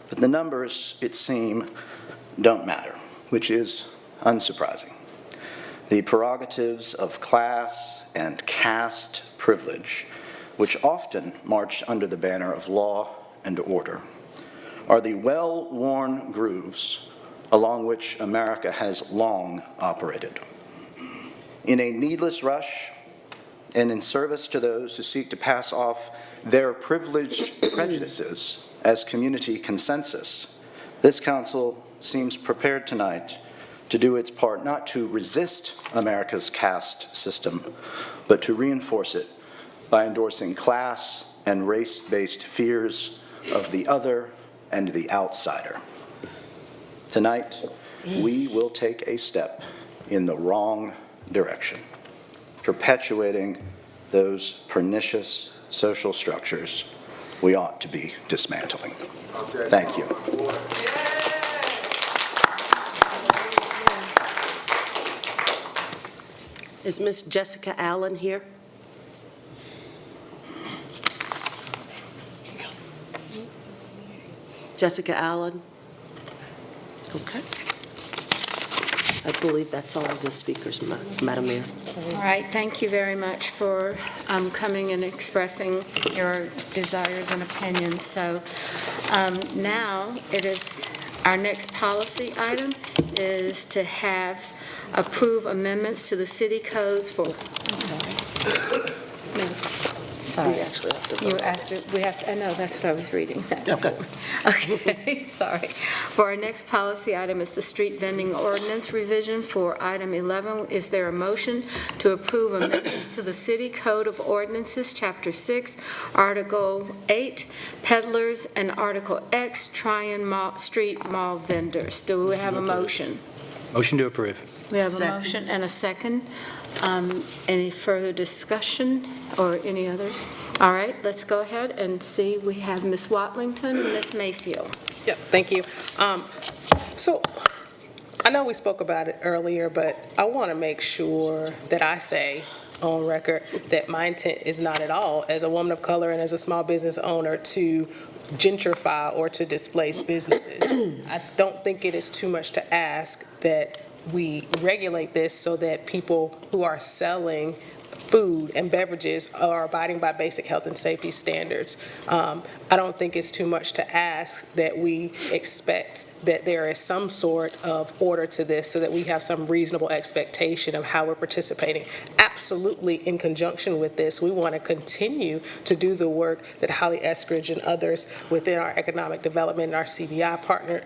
But the numbers, it seems, don't matter, which is unsurprising. The prerogatives of class and caste privilege, which often march under the banner of law and order, are the well-worn grooves along which America has long operated. In a needless rush and in service to those who seek to pass off their privileged prejudices as community consensus, this council seems prepared tonight to do its part not to resist America's caste system, but to reinforce it by endorsing class and race-based fears of the other and the outsider. Tonight, we will take a step in the wrong direction, perpetuating those pernicious social structures we ought to be dismantling. Thank you. Is Miss Jessica Allen here? Jessica Allen? Okay. I believe that's all of the speakers, Madam Mayor. All right, thank you very much for coming and expressing your desires and opinions. So now it is, our next policy item is to have approve amendments to the city codes for, I'm sorry. No, sorry. We actually have to vote You on have this. to, we have to, I know, that's what I was reading. Okay. Okay, sorry. For our next policy item is the street vending ordinance revision for item 11. Is there a motion to approve amendments to the City Code of Ordinances, Chapter 6, Article 8, peddlers, and Article X, street mall vendors? Do we have a motion? Motion to approve. We have a Second. motion and a second. Any further discussion or any others? All right, let's go ahead and see. We have Ms. Watlington and Ms. Mayfield. Yeah, thank you. So I know we spoke about it earlier, but I want to make sure that I say on record that my intent is not at all, as a woman of color and as a small business owner, to gentrify or to displace businesses. I don't think it is too much to ask that we regulate this so that people who are selling food and beverages are abiding by basic health and safety standards. I don't think it's too much to ask that we expect that there is some sort of order to this so that we have some reasonable expectation of how we're participating. Absolutely, in conjunction with this, we want to continue to do the work that Holly Eskridge and others within our economic development and our CBI partner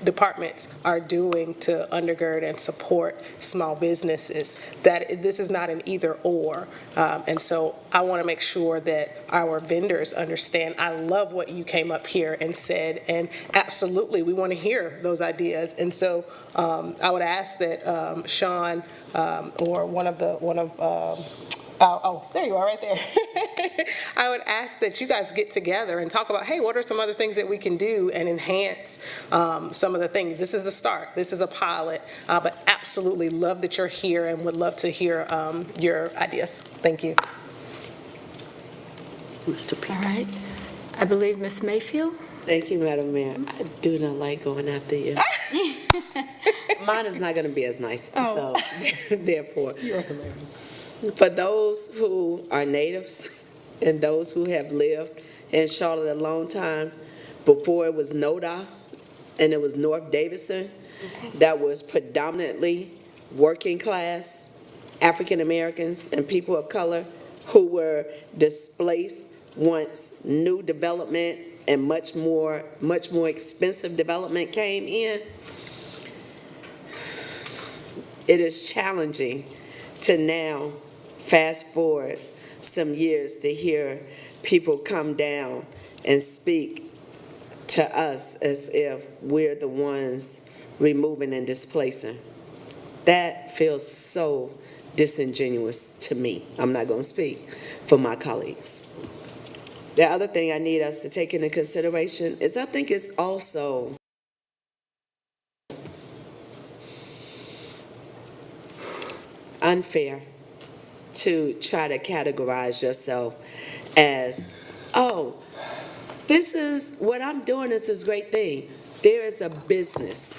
departments are doing to undergird and support small businesses. That this is not an either or. And so I want to make sure that our vendors understand. I love what you came up here and said, and absolutely, we want to hear those ideas. And so I would ask that Sean or one of oh, there you are right there. I would ask that you guys get together and talk about, hey, what are some other things that we can do and enhance some of the things. This is the start. This is a pilot, but absolutely love that you're here and would love to hear your ideas. Thank you. Mr. Peter. All right. I believe Ms. Mayfield? Thank you, Madam Mayor. I do not like going after you. Mine is not going to be as nice. So, therefore, for those who are natives and those who have lived in Charlotte a long time, before it was Noda and it was North Davidson, that was predominantly working class African Americans and people of color who were displaced once new development and much more expensive development came in. It is challenging to now fast forward some years to hear people come down and speak to us as if we're the ones removing and displacing. That feels so disingenuous to me. I'm not going to speak for my colleagues. The other thing I need us to take into consideration is I think it's also unfair to try to categorize yourself as, oh, this is what I'm doing is this great thing. There is a business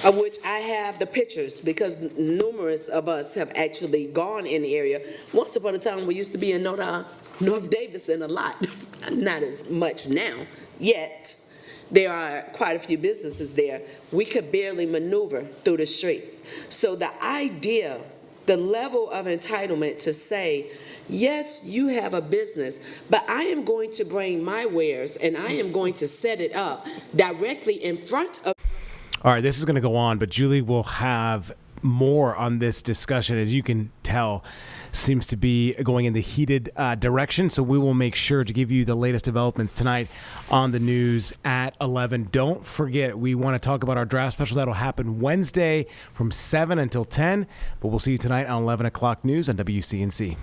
of which I have the pictures because numerous of us have actually gone in the area. Once upon a time, we used to be in Noda, North Davidson a lot, not as much now, yet there are quite a few businesses there. We could barely maneuver through the streets. So the idea, the level of entitlement to say, yes, you have a business, but I am going to bring my wares and I am going to set it up directly in front of. All right, this is going to go on, but Julie will have more on this discussion. As you can tell, seems to be going in the heated direction, so we will make sure to give you the latest developments tonight on the news at 11. Don't forget, we want to talk about our draft special. That'll happen Wednesday from 7 until 10, but we'll see you tonight on 11 o'clock news on WCNC.